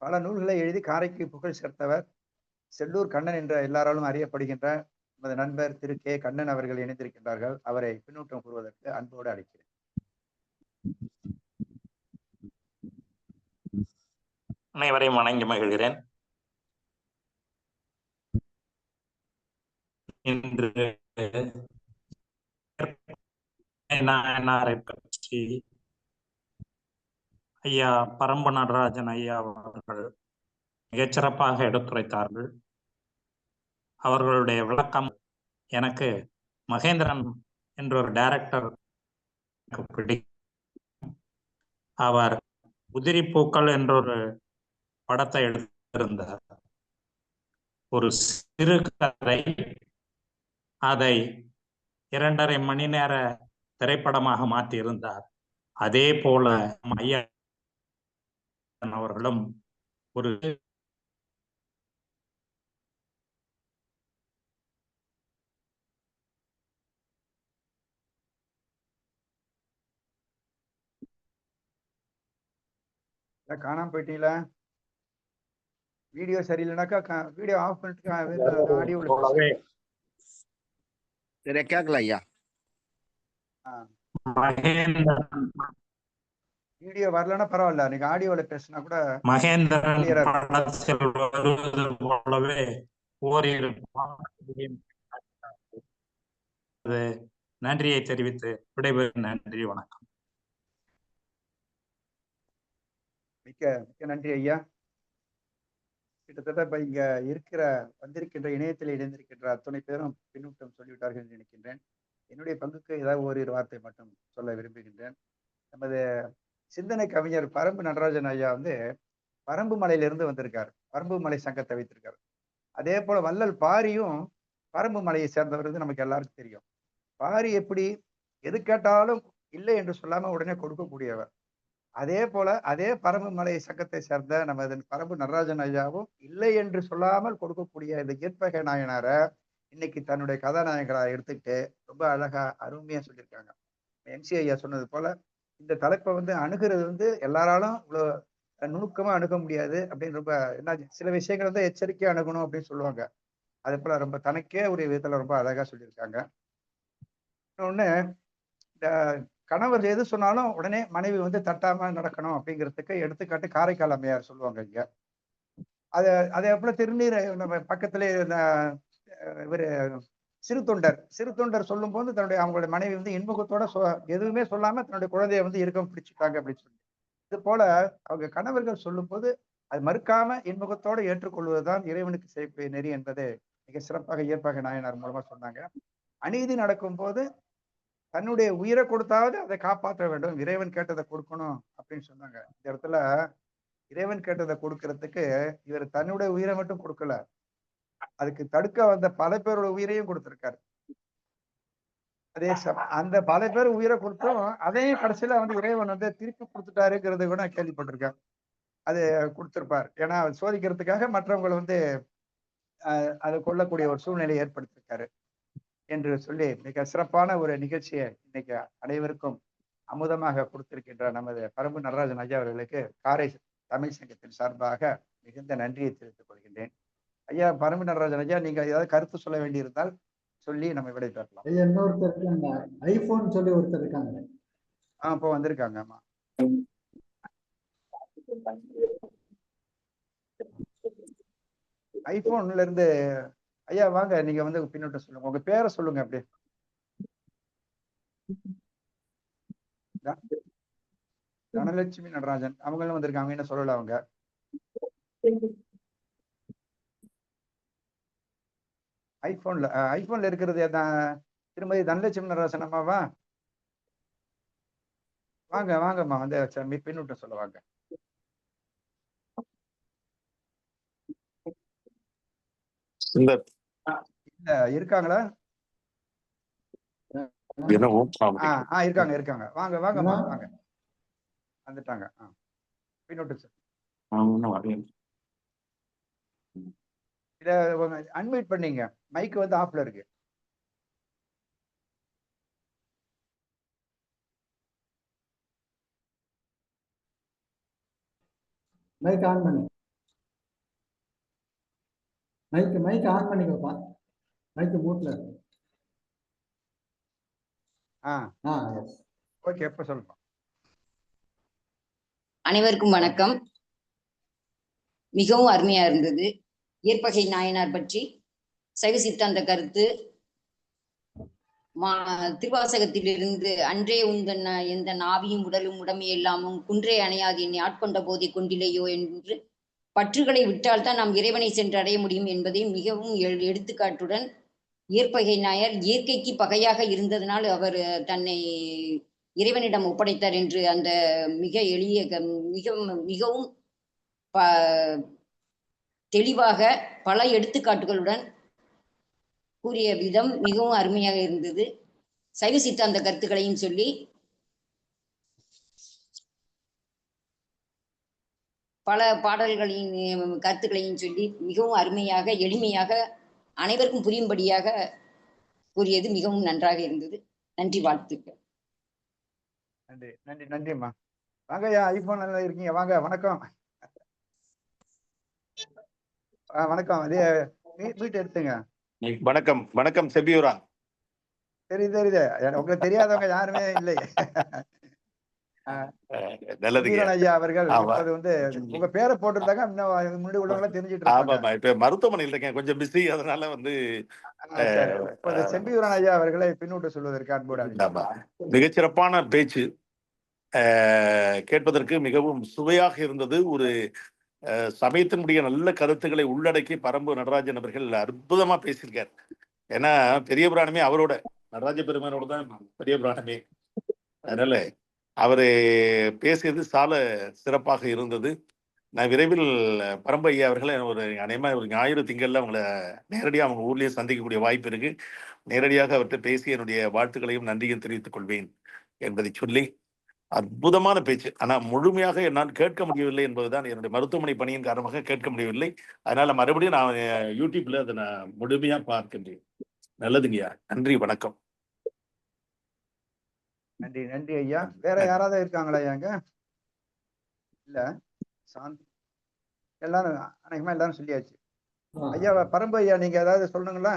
பல நூல்களை எழுதி காரைக்கு புகழ் சேர்த்தவர், செல்லூர் கண்ணன் என்ற எல்லாராலும் அறியப்படுகின்ற நமது நண்பர் திரு கே கண்ணன் அவர்கள் இணைந்திருக்கின்றார்கள். அவரை பின்னூட்டம் கூறுவதற்கு அன்போடு அழைக்கிறேன். அனைவரையும் வணங்கி மகிழ்கிறேன். இன்று நாயனாரை பற்றி ஐயா பரம்பு நடராஜன் ஐயா அவர்கள் மிகச்சிறப்பாக எடுத்துரைத்தார்கள். அவர்களுடைய விளக்கம் எனக்கு மகேந்திரன் என்ற ஒரு டைரக்டர் பிடிக்கும். அவர் உதிரி பூக்கள் என்ற ஒரு படத்தை எடுத்திருந்தார். ஒரு சிறு கதை, அதை 2.5 மணி நேர திரைப்படமாக மாற்றியிருந்தார். அதே போல ஐயா அவர்களும் ஒரு காணாம போயிட்டீங்களா? வீடியோ சரியில்லைனாக்கா வீடியோ ஆஃப் பண்ணிட்டு ஆடியோல சரி, கேட்கல ஐயா. வீடியோ வரலன்னா பரவாயில்ல, நீங்க ஆடியோல பேசினா கூட மகேந்திரன் படத்தில் வருவது போலவே ஓரிரு நன்றியை தெரிவித்து விடைபெறும். நன்றி, வணக்கம். மிக்க மிக்க நன்றி ஐயா. கிட்டத்தட்ட இப்ப இங்க வந்திருக்கின்ற இணையத்தில் இணைந்திருக்கின்ற அத்தனை பேரும் பின்னூட்டம் சொல்லிவிட்டார்கள் என்று நினைக்கின்றேன். என்னுடைய பங்குக்கு ஏதாவது ஓரிரு வார்த்தை மட்டும் சொல்ல விரும்புகின்றேன். நமது சிந்தனை கவிஞர் பரம்பு நடராஜன் ஐயா பரம்பு மலையிலிருந்து வந்திருக்காரு. பரம்பு மலை சங்கத்தை வைத்திருக்காரு. அதே போல வள்ளல் பாரியும் பரம்பு மலையை சேர்ந்தவர் நமக்கு எல்லாருக்கும் தெரியும். பாரி எப்படி எது கேட்டாலும் இல்லை என்று சொல்லாம உடனே கொடுக்கக்கூடியவர். அதே போல அதே பரம்பு மலை சங்கத்தை சேர்ந்த நமது பரம்பு நடராஜன் ஐயாவும் இல்லை என்று சொல்லாமல் கொடுக்கக்கூடிய இந்த இயற்பகை நாயனார இன்னைக்கு தன்னுடைய கதாநாயகரா எடுத்துக்கிட்டு ரொம்ப அழகா அருமையா சொல்லியிருக்காங்க. எம்சி ஐயா சொன்னது போல இந்த தலைப்பை அணுகிறது எல்லாராலும் இவ்வளவு நுணுக்கமா அணுக முடியாது அப்படின்னு ரொம்ப என்ன சில விஷயங்கள் எச்சரிக்கையா அணுகணும் அப்படின்னு சொல்லுவாங்க. அதே போல ரொம்ப தனக்கே ஒரு விதத்துல ரொம்ப அழகா சொல்லியிருக்காங்க. இன்னொன்னு, இந்த கணவர் எது சொன்னாலும் உடனே மனைவி தட்டாம நடக்கணும் அப்படிங்கிறதுக்கு எடுத்துக்காட்டு காரைக்கால் அம்மையார் சொல்லுவாங்க இங்க. அதே போல திருநீர் நம்ம பக்கத்திலே இவரு சிறு தொண்டர் சொல்லும் போது தன்னுடைய அவங்களுடைய மனைவி இன்முகத்தோட எதுவுமே சொல்லாம தன்னுடைய குழந்தைய இருக்கம் பிடிச்சிட்டாங்க அப்படின்னு சொல்லி, இது போல அவங்க கணவர்கள் சொல்லும் போது அது மறுக்காம இன்முகத்தோடு ஏற்றுக்கொள்வதுதான் இறைவனுக்கு செய்யக்கூடிய நெறி என்பது மிக சிறப்பாக இயற்பகை நாயனார் மூலமா சொன்னாங்க. அநீதி நடக்கும் போது தன்னுடைய உயிரை கொடுத்தாவது அதை காப்பாற்ற வேண்டும், இறைவன் கேட்டதை கொடுக்கணும் அப்படின்னு சொன்னாங்க. இந்த இடத்துல இறைவன் கேட்டதை கொடுக்கறதுக்கு இவர் தன்னுடைய உயிரை மட்டும் கொடுக்கல, அதுக்கு தடுக்க வந்த பல பேரோட உயிரையும் கொடுத்திருக்காரு. அதே அந்த பல பேர் உயிரை கொடுத்தும் அதையும் கடைசியில இறைவன் திருப்பி கொடுத்துட்டாருங்கிறது கூட நான் கேள்விப்பட்டிருக்கேன். அது கொடுத்திருப்பார். ஏன்னா சோதிக்கிறதுக்காக மற்றவங்களை அதை கொள்ளக்கூடிய ஒரு சூழ்நிலையை ஏற்படுத்தியிருக்காரு என்று சொல்லி மிக சிறப்பான ஒரு நிகழ்ச்சியை இன்னைக்கு அனைவருக்கும் அமுதமாக கொடுத்திருக்கின்ற நமது பரம்பு நடராஜன் ஐயா அவர்களுக்கு காரை தமிழ் சங்கத்தின் சார்பாக மிகுந்த நன்றியை தெரிவித்துக் கொள்கின்றேன். ஐயா பரம்பு நடராஜன் ஐயா, நீங்க ஏதாவது கருத்து சொல்ல வேண்டியிருந்தால் சொல்லி நம்ம விடை பெறலாம். இன்னொருத்தர் ஐபோன் சொல்லி ஒருத்தர் இருக்காங்க. இப்போ வந்திருக்காங்க. ஆமா, ஐபோன்ல இருந்து ஐயா வாங்க, நீங்க பின்னோட்ட சொல்லுங்க, உங்க பேரை சொல்லுங்க. அப்படியே தனலட்சுமி நடராஜன் அவங்களும் வந்திருக்காங்க. என்ன சொல்லல அவங்க? ஐபோன்ல இருக்கிறது திருமதி தனலட்சுமி நடராஜன் அம்மாவா? வாங்கம்மா, பின்னூட்டம் சொல்ல வாங்க. இல்ல இருக்காங்களா? இருக்காங்க இருக்காங்க. வாங்க வாங்கம்மா வாங்க. வந்துட்டாங்க. பின்னோட்டு சார். இத அன்மியூட் பண்ணீங்க. மைக் வந்து ஆஃப்ல இருக்கு. மைக் ஆன் பண்ணி மைக் ஆன் பண்ணிக்கப்பா. மைக் மூட்ல இருக்கு. ஓகே, எப்ப சொல்லுங்க. அனைவருக்கும் வணக்கம். மிகவும் அருமையா இருந்தது. இயற்பகை நாயனார் பற்றி சைவ சித்தாந்த கருத்து திருவாசகத்திலிருந்து அன்றே உந்தன் எந்த நாவியும் உடலும் உடமை எல்லாமும் குன்றே அணையாது என்னை ஆட்கொண்ட போதை கொண்டிலையோ என்று பற்றுகளை விட்டால்தான் நாம் இறைவனை சென்று அடைய முடியும் என்பதை மிகவும் எடுத்துக்காட்டுடன் இயற்பகை நாயர் இயற்கைக்கு பகையாக இருந்ததனால் அவர் தன்னை இறைவனிடம் ஒப்படைத்தார் என்று அந்த மிக எளிய மிகவும் தெளிவாக பல எடுத்துக்காட்டுகளுடன் கூறிய விதம் மிகவும் அருமையாக இருந்தது. சைவ சித்தாந்த கருத்துக்களையும் சொல்லி பல பாடல்களின் கருத்துக்களையும் சொல்லி மிகவும் அருமையாக எளிமையாக அனைவருக்கும் புரியும்படியாக கூறியது மிகவும் நன்றாக இருந்தது. நன்றி, வாழ்த்துக்கள். நன்றி நன்றி நன்றிம்மா. வாங்கய்யா, ஐபோன் நல்லா இருக்கீங்க. வாங்க. வணக்கம். வணக்கம். அதே மீட் எடுத்துங்க. வணக்கம். வணக்கம் செபியூரான். தெரியுது உங்களுக்கு தெரியாதவங்க யாருமே இல்லை. ஐயா அவர்கள் வந்து உங்க பேரை போட்டிருந்தாங்க. முன்னாடி உள்ளவங்க தெரிஞ்சிட்டு இருக்காங்க. இப்ப மருத்துவமனையில் இருக்கேன், கொஞ்சம் பிஸி, அதனால வந்து செம்பியூரான் ஐயா அவர்களை பின்னூட்ட சொல்வதற்கு அன்போடு. மிகச்சிறப்பான பேச்சு, கேட்பதற்கு மிகவும் சுவையாக இருந்தது. ஒரு சமயத்தினுடைய நல்ல கருத்துக்களை உள்ளடக்கி பரம்பு நடராஜன் அவர்கள் அற்புதமா பேசியிருக்கார். ஏன்னா பெரிய புராணமே அவரோட, நடராஜ பெருமானோட தான் பெரிய புராணமே. அதனால அவரு பேசியது சால சிறப்பாக இருந்தது. நான் விரைவில் பரம்பு ஐயா அவர்களை ஒரு அநேகமாக ஒரு ஞாயிறு திங்கள்ல அவங்கள நேரடியாக அவங்க ஊர்லேயே சந்திக்கக்கூடிய வாய்ப்பு இருக்கு. நேரடியாக அவர்கிட்ட பேசி என்னுடைய வாழ்த்துக்களையும் நன்றியும் தெரிவித்துக் கொள்வேன் என்பதை சொல்லி, அற்புதமான பேச்சு. ஆனா முழுமையாக என்னால் கேட்க முடியவில்லை என்பதுதான், என்னுடைய மருத்துவமனை பணியின் காரணமாக கேட்க முடியவில்லை. அதனால மறுபடியும் நான் யூடியூப்ல அதை நான் முழுமையா பார்க்கின்றேன். நல்லதுங்கய்யா, நன்றி, வணக்கம். நன்றி நன்றி ஐயா. வேற யாராவது இருக்காங்களா ஐயாங்க? இல்ல, சாந்தி எல்லாரும் அநேகமா எல்லாரும் சொல்லியாச்சு. ஐயா பரம்பு ஐயா, நீங்க ஏதாவது சொல்லுங்களா?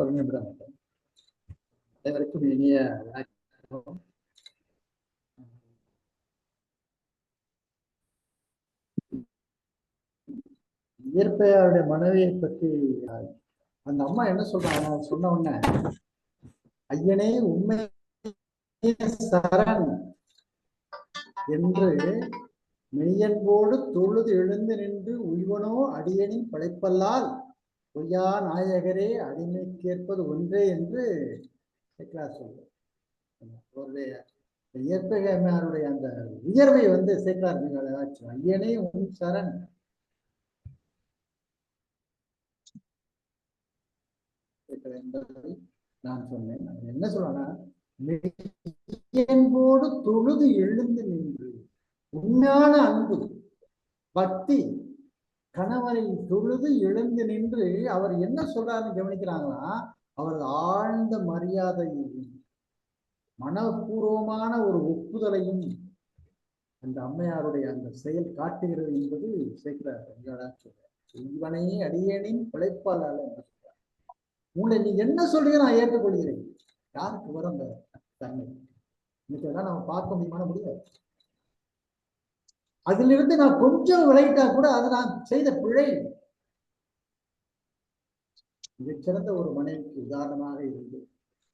ஒரு நிமிடம். அனைவருக்கும் இனிய இயற்பையாருடைய மனைவியை பற்றி அந்த அம்மா என்ன சொல்றாங்க, சொன்ன உடனே ஐயனே உண்மை சரண் என்று மெய்யன்போடு தொழுது எழுந்து நின்று உய்வனோ அடியனின் படைப்பல்லால் பொய்யா நாயகரே அடிமைக்கேற்பது ஒன்றே என்று சொல்றார். அவருடைய இயற்பகையாருடைய அந்த உயர்வை வந்து சேக்கலார் மிக அழகாச்சு. ஐயனே உன் சரண் என்பதை நான் சொன்னேன். என்ன சொல்றேன்னா, மெய்யன்போடு தொழுது எழுந்து நின்று உண்மையான அன்பு பக்தி கணவரை தொழுது எழுந்து நின்று அவர் என்ன சொல்றாருன்னு கவனிக்கிறாங்களா, அவரது ஆழ்ந்த மரியாதையையும் மனப்பூர்வமான ஒரு ஒப்புதலையும் அந்த அம்மையாருடைய அந்த செயல் காட்டுகிறது என்பது சேக்கலார் சொல்றார். இவனை அடியேனின் பிழைப்பாளர் என்று சொல்றார். உங்களை நீ என்ன சொல்றீங்க நான் ஏற்றுக்கொள்கிறேன். யாருக்கு வரும் அந்த தன்மை? இன்னைக்கு எல்லாம் நம்ம பார்க்க முடியுமான முடியாது. அதிலிருந்து நான் கொஞ்சம் விளையிட்டா கூட அது நான் செய்த பிழை. மிகச்சிறந்த ஒரு மனைவிக்கு உதாரணமாக இருந்து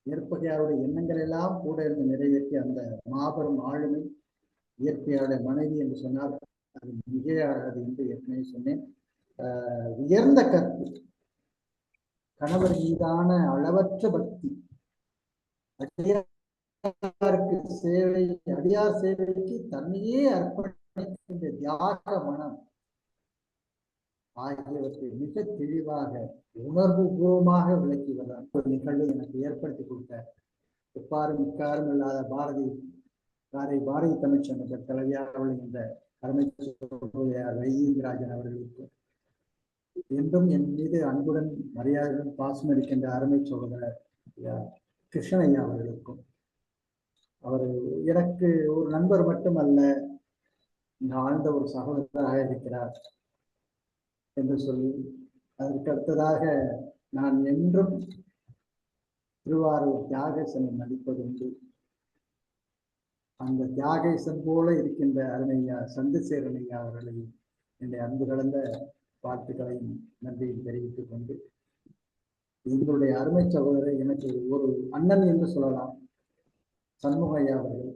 இயற்பகையாருடைய எண்ணங்கள் எல்லாம் கூட இருந்து நிறைவேற்றிய அந்த மாபெரும் ஆளுமை இயற்கையாருடைய மனைவி என்று சொன்னால் அது மிகையாகாது என்று ஏற்கனவே சொன்னேன். உயர்ந்த கற்பு, கணவர் மீதான அளவற்ற பக்தி, அடியாருக்கு சேவை, அடியார் சேவைக்கு தன்னையே அர்ப்பணிக்கின்ற தியாக மனம், ஆகியவற்றை மிக தெளிவாக உணர்வு பூர்வமாக விளக்கி வர நிகழ்வு எனக்கு ஏற்படுத்தி கொடுத்த எப்பாரும் மிக்காரும் இல்லாத பாரதி தமிழ்ச்சங்க தலைவியாக இந்த அருமை வைத்தியராஜன் அவர்களுக்கு என்றும் என் மீது அன்புடன் மரியாதையுடன் பாசம் இருக்கின்ற அருமை சகோதரர் கிருஷ்ணய்யா அவர்களுக்கும், அவர் எனக்கு ஒரு நண்பர் மட்டுமல்ல, ஆழ்ந்த ஒரு சகோதரராக இருக்கிறார் என்று சொல்லி, அதற்கு அடுத்ததாக நான் என்றும் திருவாரூர் தியாகேசனை மதிப்பதுண்டு. அந்த தியாகேசன் போல இருக்கின்ற அருமையா சந்திரசேகரன் ஐயா அவர்களையும் என்னுடைய அன்பு கலந்த வாழ்த்துக்களையும் நன்றியும் தெரிவித்துக் கொண்டு, எங்களுடைய அருமை சகோதரர் எனக்கு ஒரு அண்ணன் என்று சொல்லலாம், சண்முக ஐயா அவர்கள்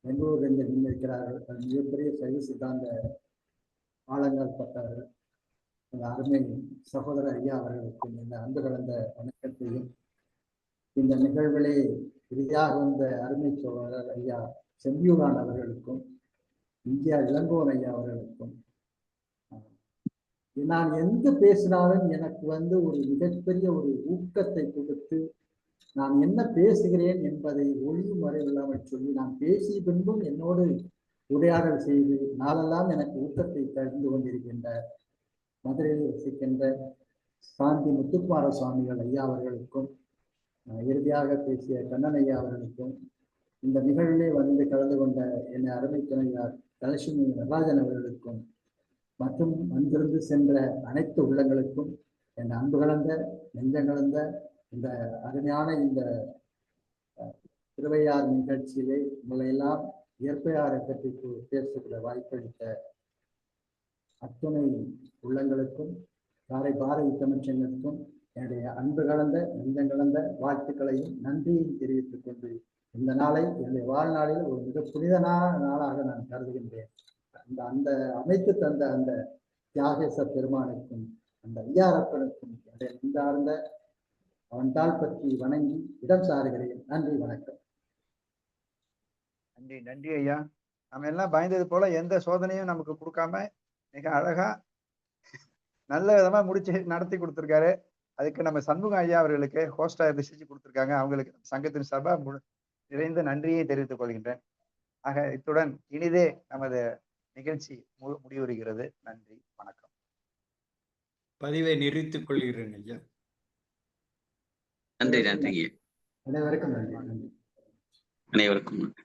பெங்களூரில் இருக்கிறார்கள். மிகப்பெரிய சைவ சித்தாந்த ஆழங்கால் பட்டார்கள். அந்த அருமை சகோதரர் ஐயா அவர்களுக்கும் இந்த அன்பு கலந்த வணக்கத்தையும், இந்த நிகழ்விலே இறுதியாக வந்த அருமை சகோதரர் ஐயா செம்பியூரான் அவர்களுக்கும், இந்தியா இளங்கோவன் ஐயா அவர்களுக்கும், நான் எங்க பேசினாலும் எனக்கு ஒரு மிகப்பெரிய ஒரு ஊக்கத்தை கொடுத்து, நான் என்ன பேசுகிறேன் என்பதை ஒளியும் மறைவில்லாமல் சொல்லி, நான் பேசிய பின்பும் என்னோடு உரையாடல் செய்து நாளெல்லாம் எனக்கு ஊக்கத்தை தந்து கொண்டிருக்கின்ற மதுரையில் வசிக்கின்ற சாந்தி முத்துக்குமார சுவாமிகள் ஐயா அவர்களுக்கும், இறுதியாக பேசிய கண்ணன் ஐயா அவர்களுக்கும், இந்த நிகழ்விலே வந்து கலந்து கொண்ட என்னை அருமை துணையார் தலட்சுமி நடராஜன் அவர்களுக்கும், மற்றும் வந்திருந்து சென்ற அனைத்து உள்ளங்களுக்கும், என் அன்பு கலந்த நெஞ்சம் கலந்த இந்த அருமையான இந்த திருவையார் நிகழ்ச்சியிலே உங்களையெல்லாம் இயற்கையாரை பற்றி பேசுகிற வாய்ப்பளித்த அத்துணை உள்ளங்களுக்கும், பாரதி தமிழ்ச்சங்கத்திற்கும் என்னுடைய அன்பு கலந்த நெஞ்சம் கலந்த வாழ்த்துக்களையும் நன்றியையும் தெரிவித்துக் கொண்டு, இந்த நாளை என்னுடைய வாழ்நாளில் ஒரு மிக புனிதமான நாளாக நான் கருதுகின்றேன். அந்த அமைத்து தந்த அந்த தியாகேச பெருமானுக்கும், அந்த ஐயாரப்பனுக்கும் என்னுடைய நெஞ்சார்ந்த அவன் தாள் பற்றி வணங்கி இடம் சாருகிறேன். நன்றி, வணக்கம். நன்றி நன்றி ஐயா. நம்ம எல்லாம் பயந்தது போல எந்த சோதனையும் நமக்கு கொடுக்காம மிக அழகா நல்ல விதமா முடிச்சு நடத்தி கொடுத்துருக்காரு. அதுக்கு நம்ம சண்முகம் ஐயா அவர்களுக்கு ஹோஸ்டா இருந்து செஞ்சு கொடுத்துருக்காங்க. அவங்களுக்கு சங்கத்தின் சபா நிறைந்த நன்றியை தெரிவித்துக் கொள்கின்றேன். ஆக இத்துடன் இனிதே நமது நிகழ்ச்சி முடிவுறுகிறது. நன்றி, வணக்கம். பதிவை நிறுத்திக் கொள்கிறேன் ஐயா. நன்றி நன்றி. அனைவருக்கும் நன்றி. அனைவருக்கும் நன்றி.